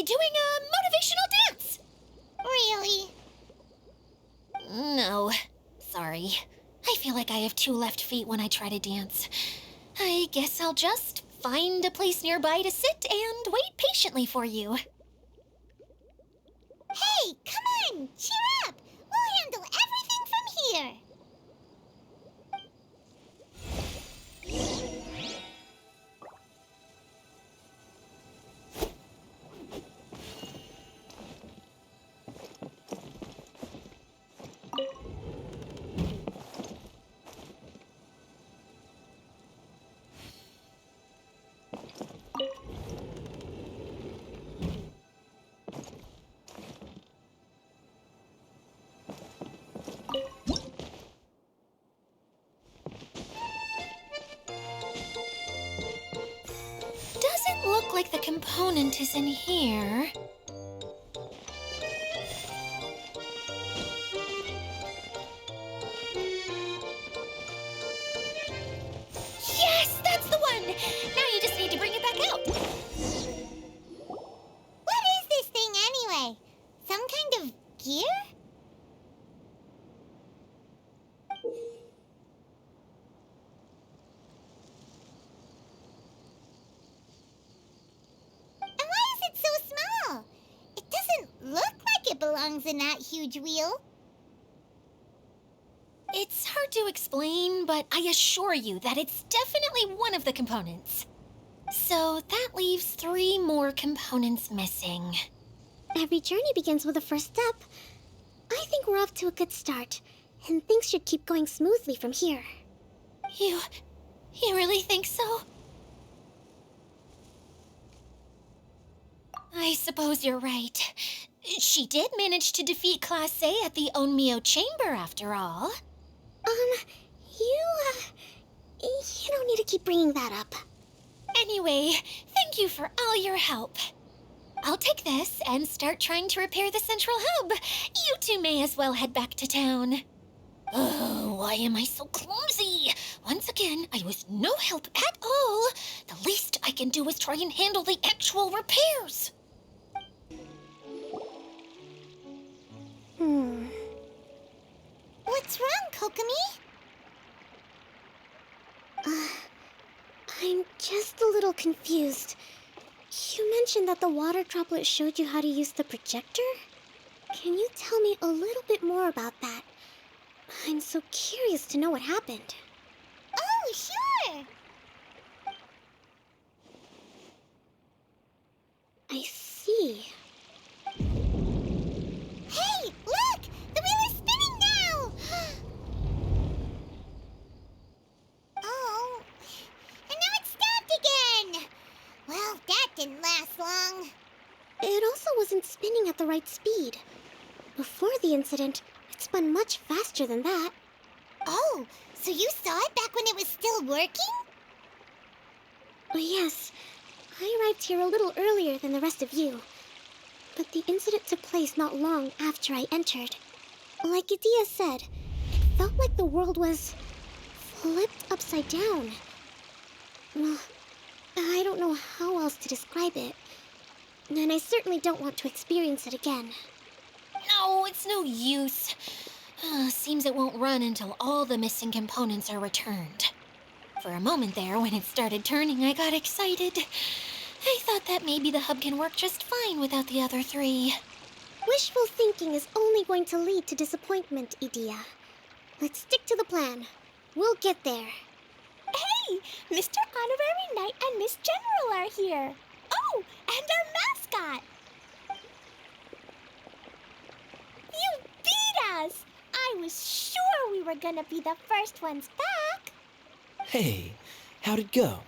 doing a motivational dance. Really? No, sorry. I feel like I have two left feet when I try to dance. I guess I'll just find a place nearby to sit and wait patiently for you. Hey, come on! Cheer up! We'll handle everything from here! Doesn't look like the component is in here. Yes, that's the one! Now you just need to bring it back out. What is this thing anyway? Some kind of gear? And why is it so small? It doesn't look like it belongs in that huge wheel. It's hard to explain, but I assure you that it's definitely one of the components. So that leaves 3 more components missing. Every journey begins with a first step. I think we're off to a good start, and things should keep going smoothly from here. You really think so? I suppose you're right. She did manage to defeat Class A at the Onmyo Chamber, after all. You don't need to keep bringing that up. Anyway, thank you for all your help. I'll take this and start trying to repair the central hub. You two may as well head back to town. Oh, why am I so clumsy? Once again, I was no help at all. The least I can do is try and handle the actual repairs. What's wrong, Kokomi? I'm just a little confused. You mentioned that the water droplet showed you how to use the projector? Can you tell me a little bit more about that? I'm so curious to know what happened. Oh, sure! I see. Hey, look! The wheel is spinning now! Oh, and now it's stopped again! Well, that didn't last long. It also wasn't spinning at at the right speed. Before the incident, it spun much faster than that. Oh, so you saw it back when it was still working? Yes, I arrived here a little earlier than the rest of you. But the incident took place not long after I entered. Like Idia said, it felt like the world was flipped upside down. Well, I don't know how else to describe it. And I certainly don't want to experience it again. No, it's no use. Seems it won't run until all the missing components are returned. For a moment there, when it started turning, I got excited. I thought that maybe the hub can work just fine without the other three. Wishful thinking is only going to lead to disappointment, Idia. Let's stick to the plan. We'll get there. Hey, Mr. Honorary Knight and Miss General are here. Oh, and our mascot. You beat us! I was sure we were gonna be the first ones back. Hey, how'd it go?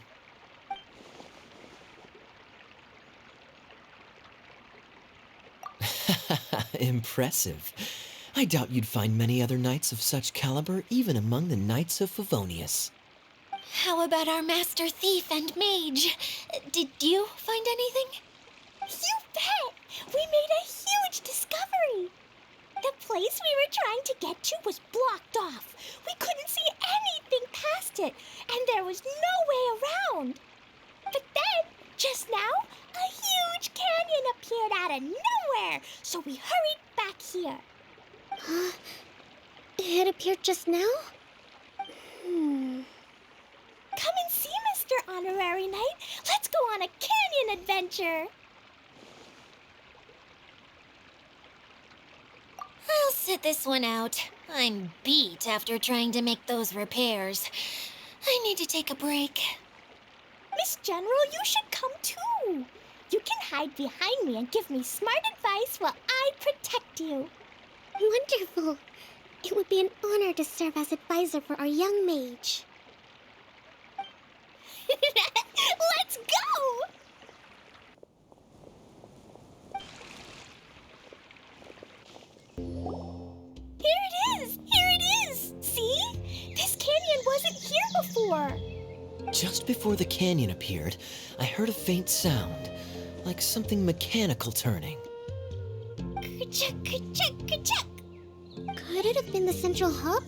Impressive. I doubt you'd find many other knights of such caliber even among the Knights of Favonius. How about our master thief and mage? Did you find anything? You bet! We made a huge discovery. The place we were trying to get to was blocked off. We couldn't see anything past it, and there was no way around. But then, just now, a huge canyon appeared out of nowhere, so we hurried back here. It appeared just now? Come and see, Mr. Honorary Knight. Let's go on a canyon adventure. I'll sit this one out. I'm beat after trying to make those repairs. I need to take a break. Miss General, you should come too. You can hide behind me and give me smart advice while I protect you. Wonderful. It would be an honor to serve as advisor for our young mage. Let's go! Here it is! Here it is! See? This canyon wasn't here before. Just before the canyon appeared, I heard a faint sound, like something mechanical turning. Ka-chuck, ka-chuck, ka-chuck. Could it have been the central hub?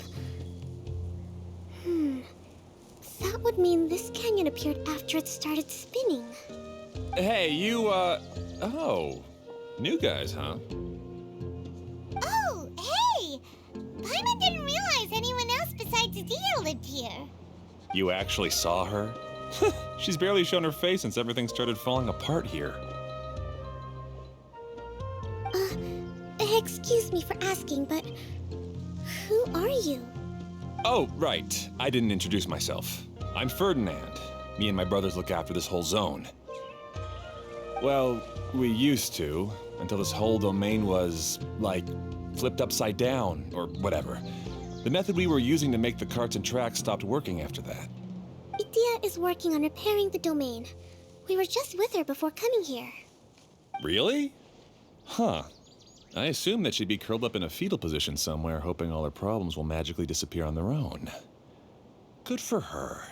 That would mean this canyon appeared after it started spinning. Hey, oh. New guys, huh? Oh, hey! Paimon didn't realize anyone else besides Dia lived here. You actually saw her? She's barely shown her face since everything started falling apart here. Excuse me for asking, but who are you? Oh, right. I didn't introduce myself. I'm Ferdinand. Me and my brothers look after this whole zone. Well, we used to, until this whole domain was, like, flipped upside down, or whatever. The method we were using to make the carts and tracks stopped working after that. Idia is working on repairing the domain. We were just with her before coming here. Really? Huh. I assume that she'd be curled up in a fetal position somewhere, hoping all her problems will magically disappear on their own. Good for her.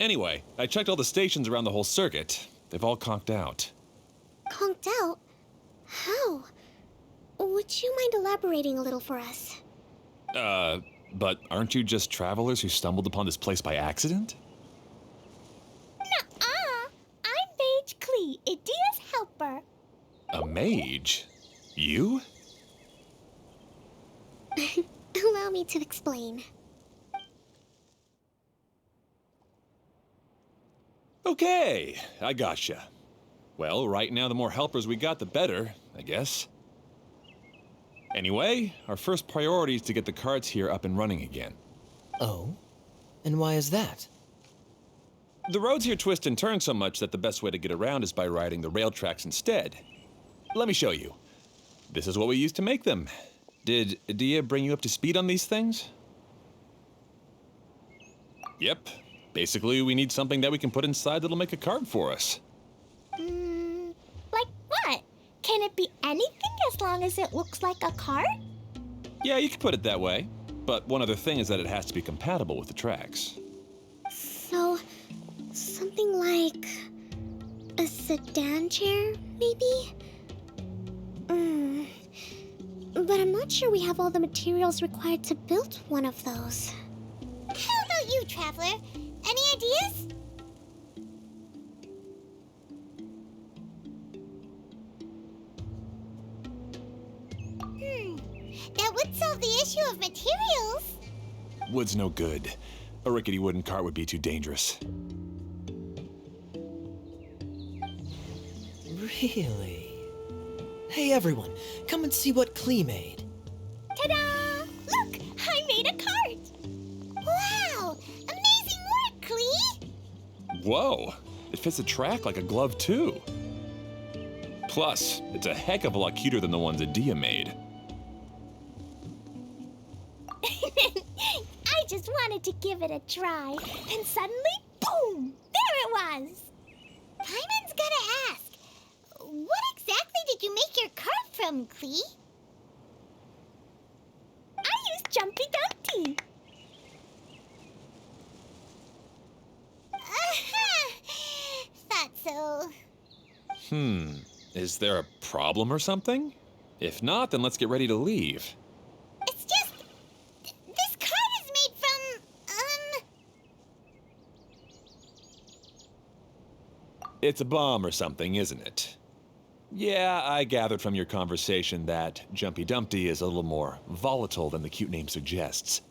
Anyway, I checked all the stations around the whole circuit. They've all conked out. Conked out? How? Would you mind elaborating a little for us? But aren't you just travelers who stumbled upon this place by accident? Nuh-uh. I'm Mage Klee, Idia's helper. A mage? You? Allow me to explain. Okay, I gotcha. Well, right now the more helpers we got, the better, I guess. Anyway, our first priority is to get the carts here up and running again. Oh? And why is that? The roads here twist and turn so much that the best way to get around is by riding the rail tracks instead. Let me show you. This is what we used to make them. Did Dia bring you up to speed on these things? Yep. Basically, we need something that we can put inside that'll make a cart for us. Like what? Can it be anything as long as it looks like a cart? Yeah, you could put it that way. But one other thing is that it has to be compatible with the tracks. So, something like a sedan chair, maybe? But I'm not sure we have all the materials required to build one of those. How about you, Traveler? Any ideas? That would solve the issue of materials. Wood's no good. A rickety wooden cart would be too dangerous. Really? Hey everyone, come and see what Klee made. Ta-da! Look, I made a cart. Wow! Amazing work, Klee! Whoa! It fits the track like a glove, too. Plus, it's a heck of a lot cuter than the ones that Dia made. I just wanted to give it a try. And suddenly, boom! There it was! Paimon's gotta ask, what exactly did you make your cart from, Klee? I used Jumpy Dumpty. Thought so. Is there a problem or something? If not, then let's get ready to leave. It's just, this cart is made from, It's a bomb or something, isn't it? Yeah, I gathered from your conversation that Jumpy Dumpty is a little more volatile than the cute name suggests.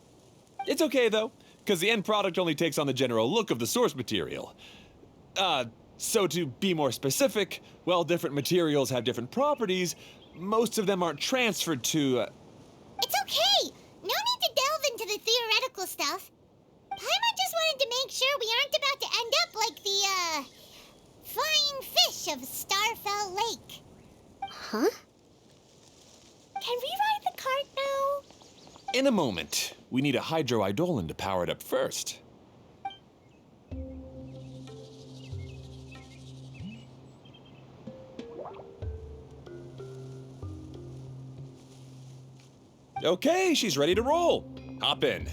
It's okay, though, because the end product only takes on the general look of the source material. So to be more specific, while different materials have different properties, most of them aren't transferred to, It's okay. No need to delve into the theoretical stuff. Paimon just wanted to make sure we aren't about to end up like the, flying fish of Starfell Lake. Huh? Can we ride the cart now? In a moment. We need a hydroidolin to power it up first. Okay, she's ready to roll. Hop in.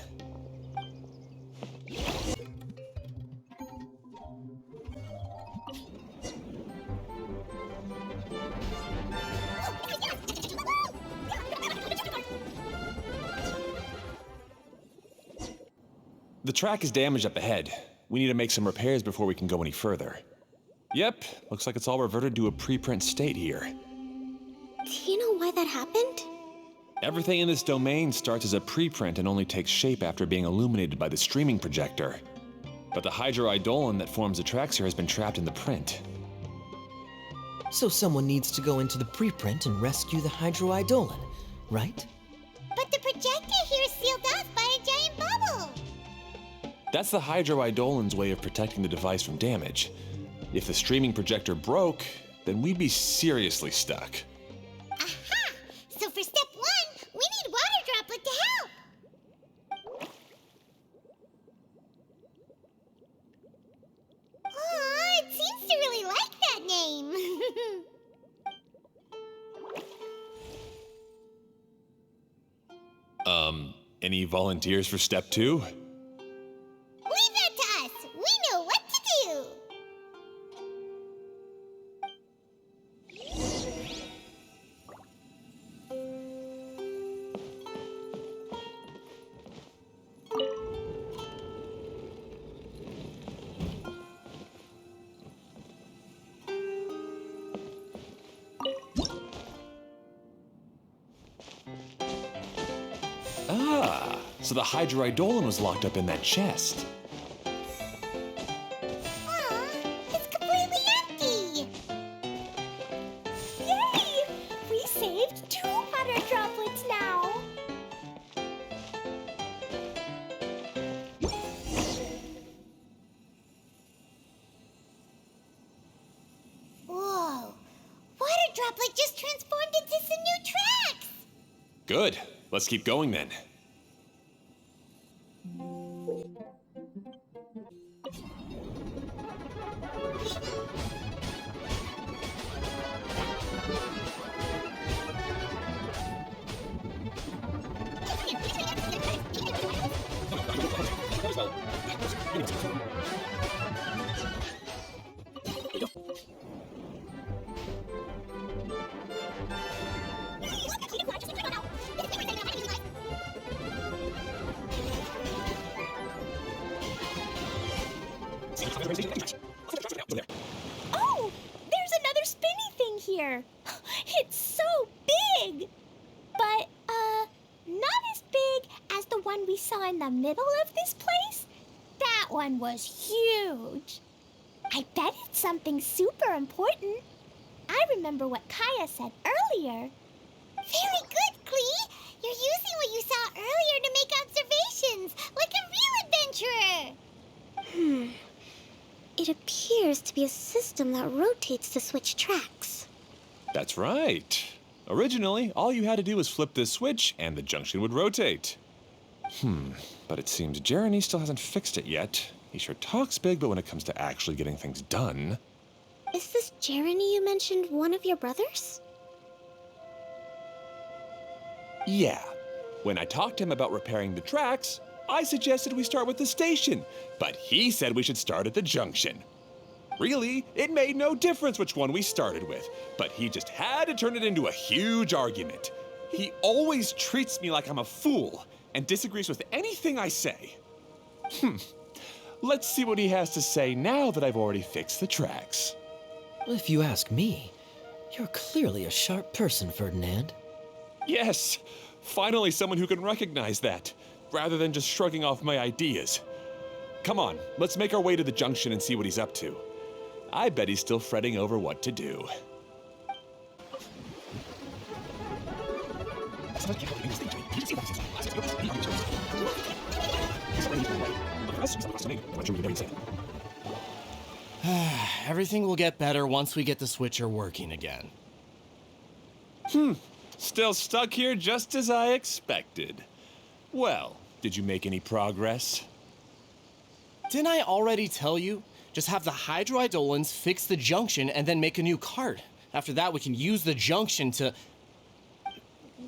The track is damaged up ahead. We need to make some repairs before we can go any further. Yep, looks like it's all reverted to a preprint state here. Do you know why that happened? Everything in this domain starts as a preprint and only takes shape after being illuminated by the streaming projector. But the hydroidolin that forms the tracks here has been trapped in the print. So someone needs to go into the preprint and rescue the hydroidolin, right? But the projector here is sealed off by a giant bubble. That's the hydroidolin's way of protecting the device from damage. If the streaming projector broke, then we'd be seriously stuck. Aha! So for step one, we need Water Droplet to help. Oh, it seems to really like that name. Any volunteers for step two? Leave that to us. We know what to do. Ah, so the hydroidolin was locked up in that chest. Aw, it's completely empty. Yay! We saved 2 water droplets now. Whoa. Water Droplet just transformed into some new tracks. Good. Let's keep going then. Oh, there's another spinny thing here. It's so big. But, not as big as the one we saw in the middle of this place. That one was huge. I bet it's something super important. I remember what Kaya said earlier. Very good, Klee. You're using what you saw earlier to make observations, like a real adventurer. It appears to be a system that rotates to switch tracks. That's right. Originally, all you had to do was flip this switch and the junction would rotate. But it seems Jeremy still hasn't fixed it yet. He sure talks big, but when it comes to actually getting things done... Is this Jeremy you mentioned one of your brothers? Yeah. When I talked to him about repairing the tracks, I suggested we start with the station, but he said we should start at the junction. Really, it made no difference which one we started with, but he just had to turn it into a huge argument. He always treats me like I'm a fool and disagrees with anything I say. Let's see what he has to say now that I've already fixed the tracks. If you ask me, you're clearly a sharp person, Ferdinand. Yes, finally someone who can recognize that, rather than just shrugging off my ideas. Come on, let's make our way to the junction and see what he's up to. I bet he's still fretting over what to do. Everything will get better once we get the switcher working again. Still stuck here just as I expected. Well, did you make any progress? Didn't I already tell you? Just have the hydroidolins fix the junction and then make a new cart. After that, we can use the junction to...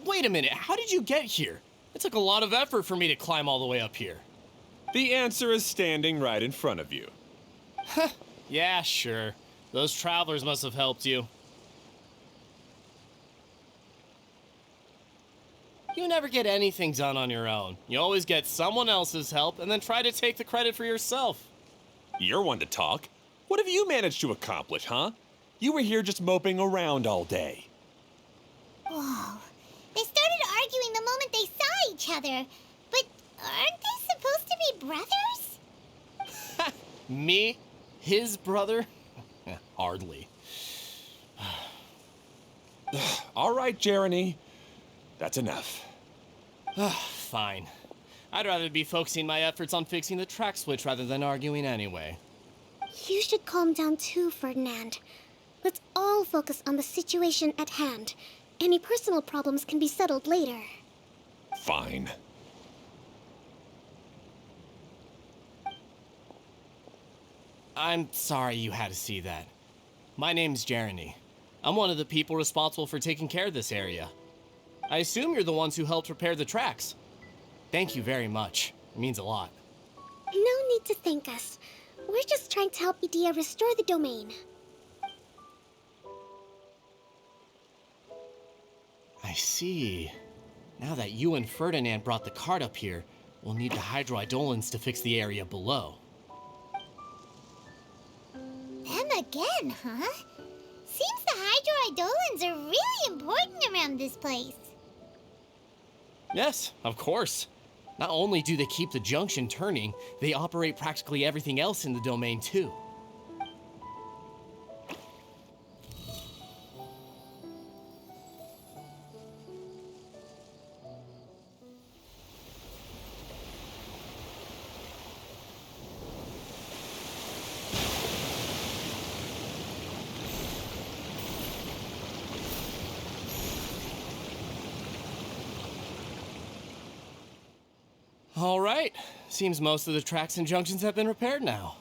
Wait a minute, how did you get here? It took a lot of effort for me to climb all the way up here. The answer is standing right in front of you. Yeah, sure. Those travelers must have helped you. You never get anything done on your own. You always get someone else's help and then try to take the credit for yourself. You're one to talk. What have you managed to accomplish, huh? You were here just moping around all day. Whoa. They started arguing the moment they saw each other. But aren't they supposed to be brothers? Me? His brother? Hardly. All right, Jeremy. That's enough. Fine. I'd rather be focusing my efforts on fixing the track switch rather than arguing anyway. You should calm down too, Ferdinand. Let's all focus on the situation at hand. Any personal problems can be settled later. Fine. I'm sorry you had to see that. My name's Jeremy. I'm one of the people responsible for taking care of this area. I assume you're the ones who helped repair the tracks. Thank you very much. It means a lot. No need to thank us. We're just trying to help Edea restore the domain. I see. Now that you and Ferdinand brought the cart up here, we'll need the hydroidolins to fix the area below. Them again, huh? Seems the hydroidolins are really important around this place. Yes, of course. Not only do they keep the junction turning, they operate practically everything else in the domain too. All right. Seems most of the tracks and junctions have been repaired now.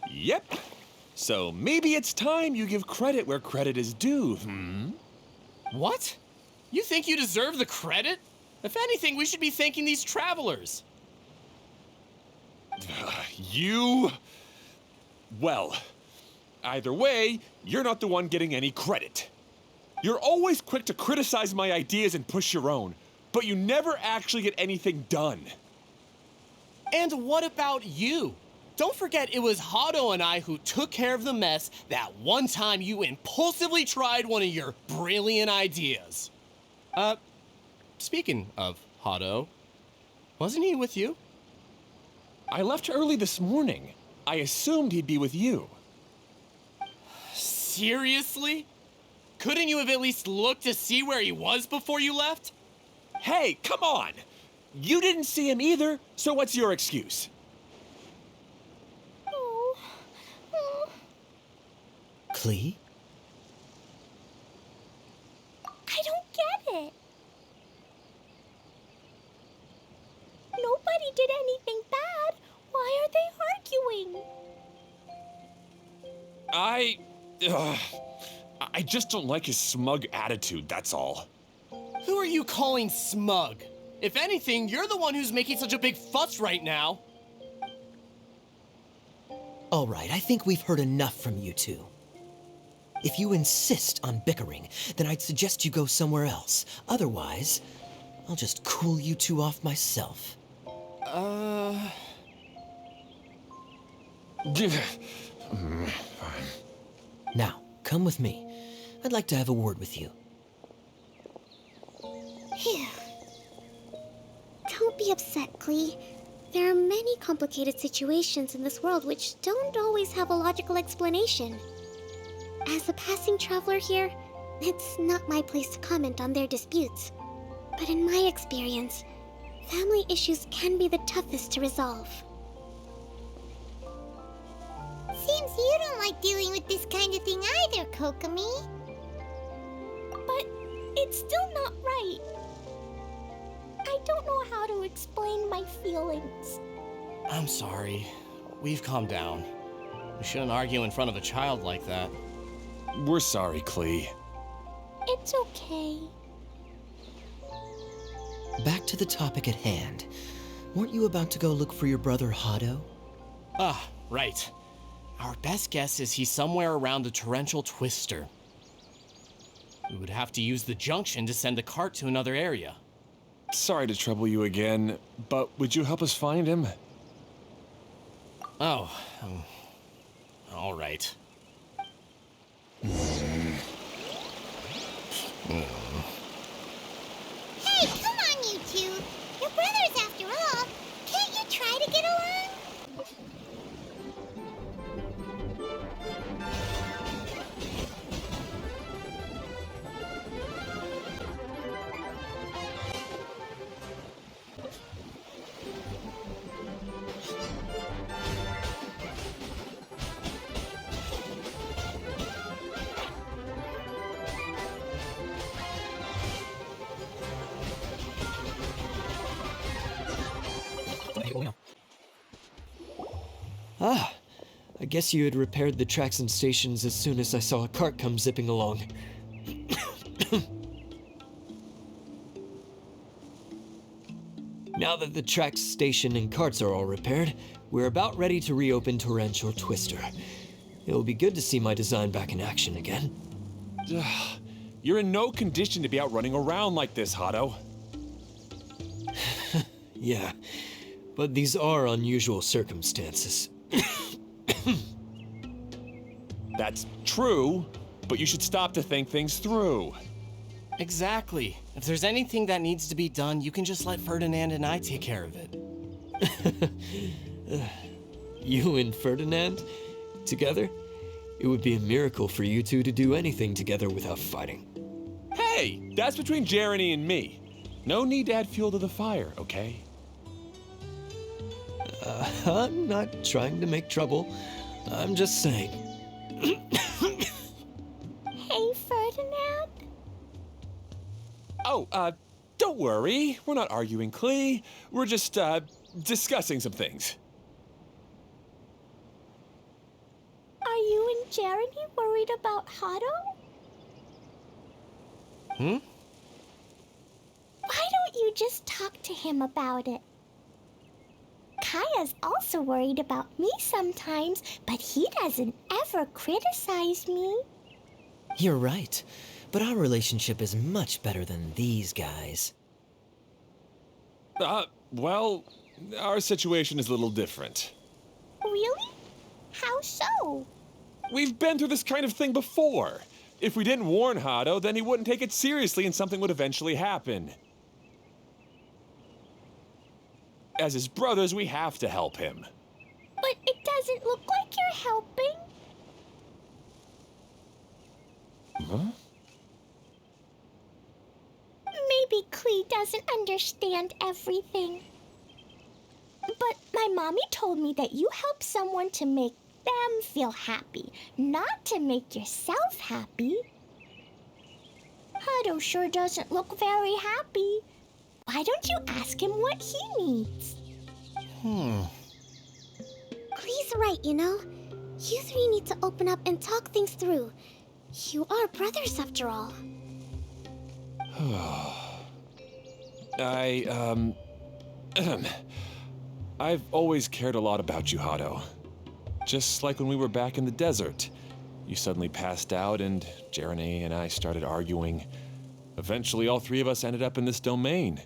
Yep. So maybe it's time you give credit where credit is due, What? You think you deserve the credit? If anything, we should be thanking these travelers. You... Well, either way, you're not the one getting any credit. You're always quick to criticize my ideas and push your own, but you never actually get anything done. And what about you? Don't forget it was Hado and I who took care of the mess that one time you impulsively tried one of your brilliant ideas. Speaking of Hado, wasn't he with you? I left early this morning. I assumed he'd be with you. Seriously? Couldn't you have at least looked to see where he was before you left? Hey, come on! You didn't see him either, so what's your excuse? Klee? I don't get it. Nobody did anything bad. Why are they arguing? I just don't like his smug attitude, that's all. Who are you calling smug? If anything, you're the one who's making such a big fuss right now. All right, I think we've heard enough from you two. If you insist on bickering, then I'd suggest you go somewhere else. Otherwise, I'll just cool you two off myself. Fine. Now, come with me. I'd like to have a word with you. Phew. Don't be upset, Klee. There are many complicated situations in this world which don't always have a logical explanation. As a passing traveler here, it's not my place to comment on their disputes. But in my experience, family issues can be the toughest to resolve. Seems you don't like dealing with this kind of thing either, Kokomi. But it's still not right. I don't know how to explain my feelings. I'm sorry. We've calmed down. We shouldn't argue in front of a child like that. We're sorry, Klee. It's okay. Back to the topic at hand. Weren't you about to go look for your brother Hado? Ah, right. Our best guess is he's somewhere around the torrential twister. We would have to use the junction to send the cart to another area. Sorry to trouble you again, but would you help us find him? Oh, all right. Hey, come on, you two. You're brothers after all. Can't you try to get along? Ah, I guess you had repaired the tracks and stations as soon as I saw a cart come zipping along. Now that the tracks, station, and carts are all repaired, we're about ready to reopen Torrential Twister. It'll be good to see my design back in action again. You're in no condition to be out running around like this, Hado. Yeah, but these are unusual circumstances. That's true, but you should stop to think things through. Exactly. If there's anything that needs to be done, you can just let Ferdinand and I take care of it. You and Ferdinand? Together? It would be a miracle for you two to do anything together without fighting. Hey, that's between Jeremy and me. No need to add fuel to the fire, okay? I'm not trying to make trouble. I'm just saying. Hey, Ferdinand? Oh, don't worry. We're not arguing, Klee. We're just, discussing some things. Are you and Jeremy worried about Hado? Hmm? Why don't you just talk to him about it? Kaya's also worried about me sometimes, but he doesn't ever criticize me. You're right, but our relationship is much better than these guys. Well, our situation is a little different. Really? How so? We've been through this kind of thing before. If we didn't warn Hado, then he wouldn't take it seriously and something would eventually happen. As his brothers, we have to help him. But it doesn't look like you're helping. Huh? Maybe Klee doesn't understand everything. But my mommy told me that you help someone to make them feel happy, not to make yourself happy. Hado sure doesn't look very happy. Why don't you ask him what he needs? Klee's right, you know? You three need to open up and talk things through. You are brothers after all. I've always cared a lot about you, Hado. Just like when we were back in the desert. You suddenly passed out and Jeremy and I started arguing. Eventually, all three of us ended up in this domain.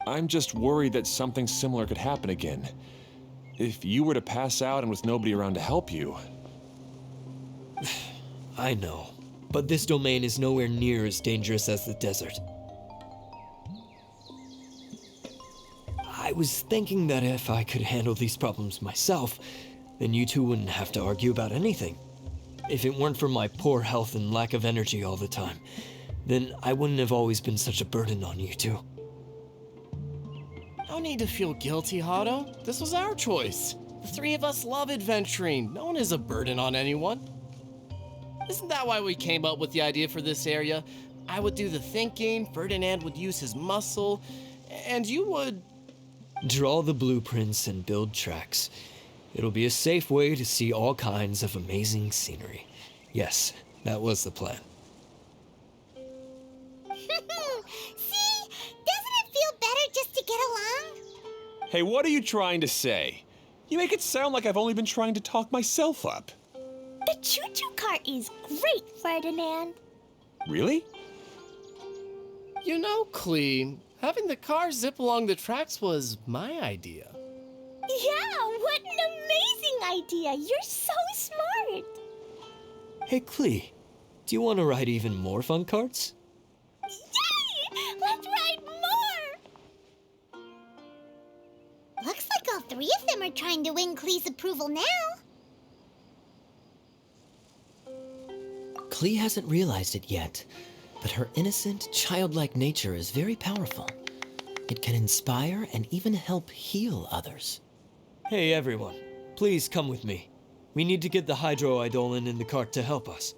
I'm just worried that something similar could happen again. If you were to pass out and with nobody around to help you... I know, but this domain is nowhere near as dangerous as the desert. I was thinking that if I could handle these problems myself, then you two wouldn't have to argue about anything. If it weren't for my poor health and lack of energy all the time, then I wouldn't have always been such a burden on you two. No need to feel guilty, Hado. This was our choice. The three of us love adventuring. No one is a burden on anyone. Isn't that why we came up with the idea for this area? I would do the thinking, Ferdinand would use his muscle, and you would... Draw the blueprints and build tracks. It'll be a safe way to see all kinds of amazing scenery. Yes, that was the plan. See? Doesn't it feel better just to get along? Hey, what are you trying to say? You make it sound like I've only been trying to talk myself up. The choo-choo cart is great, Ferdinand. Really? You know, Klee, having the car zip along the tracks was my idea. Yeah, what an amazing idea. You're so smart. Hey, Klee, do you want to ride even more fun carts? Yay! Let's ride more! Looks like all three of them are trying to win Klee's approval now. Klee hasn't realized it yet, but her innocent, childlike nature is very powerful. It can inspire and even help heal others. Hey everyone, please come with me. We need to get the hydroidolin in the cart to help us.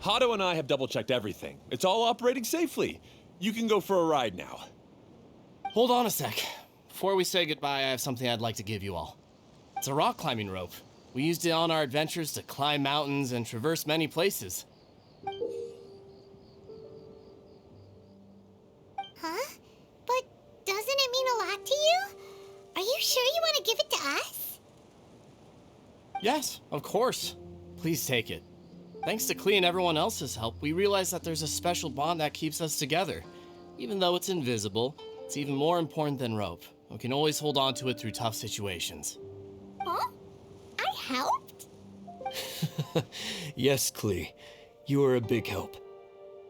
Hado and I have double-checked everything. It's all operating safely. You can go for a ride now. Hold on a sec. Before we say goodbye, I have something I'd like to give you all. It's a rock climbing rope. We used it on our adventures to climb mountains and traverse many places. Huh? But doesn't it mean a lot to you? Are you sure you want to give it to us? Yes, of course. Please take it. Thanks to Klee and everyone else's help, we realized that there's a special bond that keeps us together. Even though it's invisible, it's even more important than rope. We can always hold on to it through tough situations. Huh? I helped? Yes, Klee. You are a big help.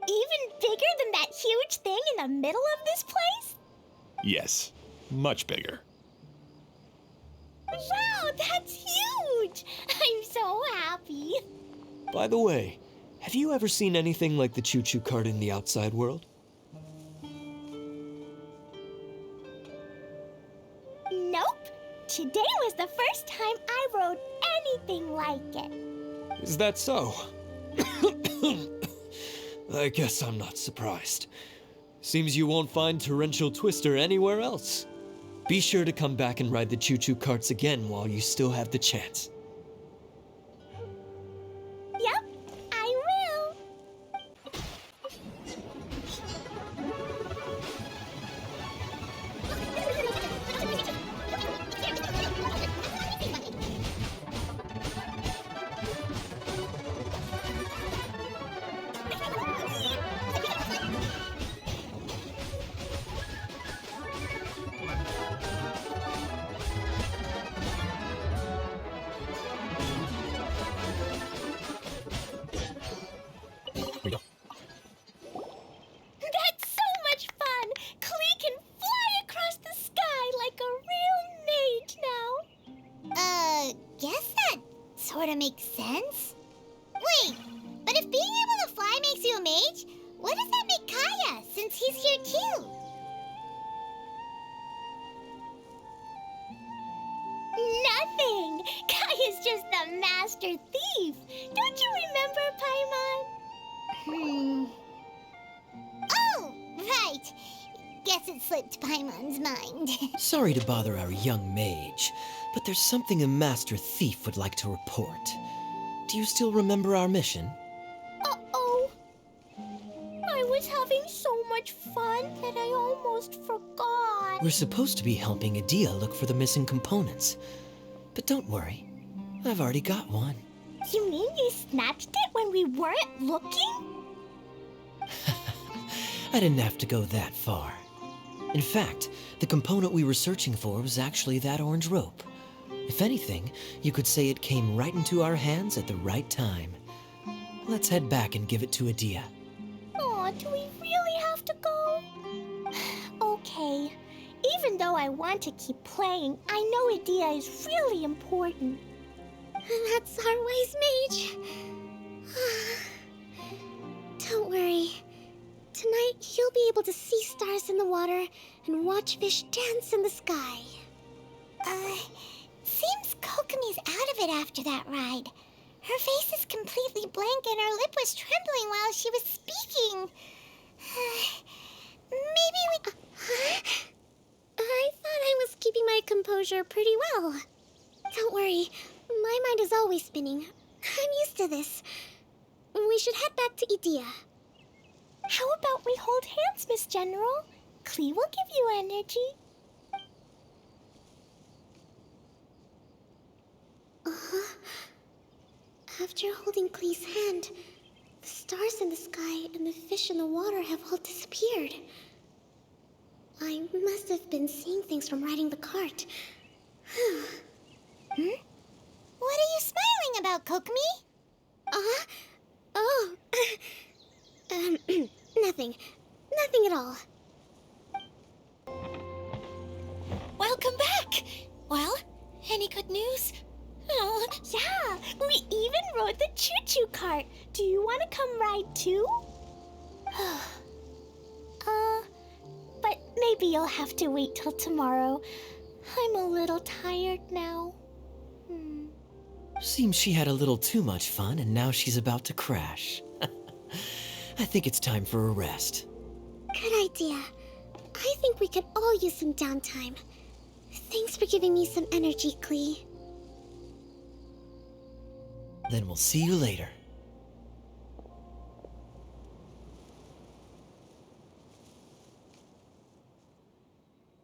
Even bigger than that huge thing in the middle of this place? Yes, much bigger. Wow, that's huge! I'm so happy. By the way, have you ever seen anything like the choo-choo cart in the outside world? Nope. Today was the first time I rode anything like it. Is that so? I guess I'm not surprised. Seems you won't find Torrential Twister anywhere else. Be sure to come back and ride the choo-choo carts again while you still have the chance. Yep, I will. That's so much fun! Klee can fly across the sky like a real mage now. Guess that sort of makes sense. Wait, but if being able to fly makes you a mage, what does that make Kaya, since he's here too? Nothing! Kaya's just the master thief. Don't you remember, Paimon? Oh, right. Guess it slipped Paimon's mind. Sorry to bother our young mage, but there's something a master thief would like to report. Do you still remember our mission? Uh-oh. I was having so much fun that I almost forgot. We're supposed to be helping Adia look for the missing components. But don't worry, I've already got one. You mean you snatched it when we weren't looking? I didn't have to go that far. In fact, the component we were searching for was actually that orange rope. If anything, you could say it came right into our hands at the right time. Let's head back and give it to Adia. Aw, do we really have to go? Okay. Even though I want to keep playing, I know Adia is really important. That's our wise mage. Don't worry. Tonight, you'll be able to see stars in the water and watch fish dance in the sky. Seems Kokomi's out of it after that ride. Her face is completely blank and her lip was trembling while she was speaking. Maybe we... I thought I was keeping my composure pretty well. Don't worry, my mind is always spinning. I'm used to this. We should head back to Idia. How about we hold hands, Miss General? Klee will give you energy. After holding Klee's hand, the stars in the sky and the fish in the water have all disappeared. I must have been seeing things from riding the cart. What are you smiling about, Kokomi? Nothing. Nothing at all. Welcome back! Well, any good news? Oh, Yeah, we even rode the choo-choo cart. Do you want to come ride too? But maybe you'll have to wait till tomorrow. I'm a little tired now. Seems she had a little too much fun and now she's about to crash. I think it's time for a rest. Good idea. I think we could all use some downtime. Thanks for giving me some energy, Klee. Then we'll see you later.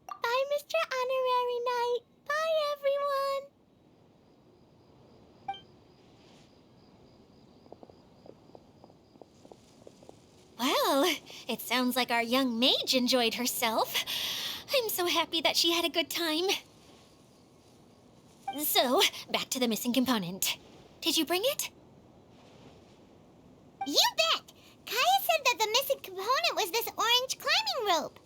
Bye, Mr. Honorary Knight. Bye, everyone. well, it sounds like our young mage enjoyed herself. I'm so happy that she had a good time. So, back to the missing component. Did you bring it? You bet! Kaya said that the missing component was this orange climbing rope.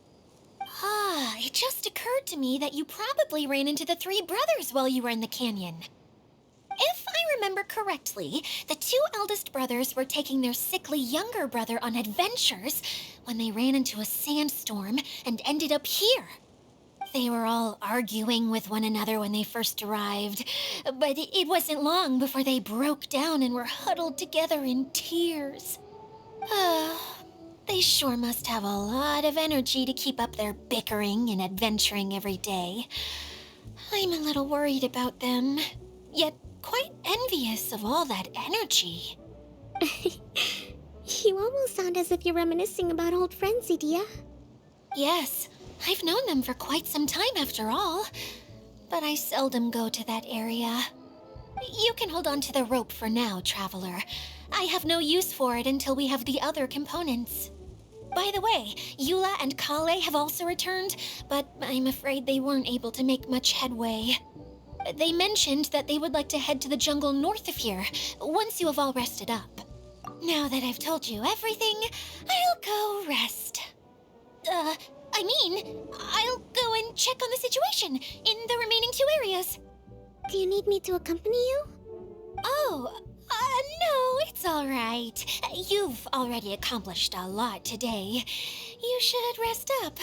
Ah, it just occurred to me that you probably ran into the three brothers while you were in the canyon. If I remember correctly, the two eldest brothers were taking their sickly younger brother on adventures when they ran into a sandstorm and ended up here. They were all arguing with one another when they first arrived, but it wasn't long before they broke down and were huddled together in tears. They sure must have a lot of energy to keep up their bickering and adventuring every day. I'm a little worried about them, yet quite envious of all that energy. You almost sound as if you're reminiscing about old friends, Idia. Yes, I've known them for quite some time after all, but I seldom go to that area. You can hold on to the rope for now, Traveler. I have no use for it until we have the other components. By the way, Eula and Kale have also returned, but I'm afraid they weren't able to make much headway. They mentioned that they would like to head to the jungle north of here, once you have all rested up. Now that I've told you everything, I'll go rest. I'll go and check on the situation in the remaining two areas. Do you need me to accompany you? Oh, no, it's all right. You've already accomplished a lot today. You should rest up.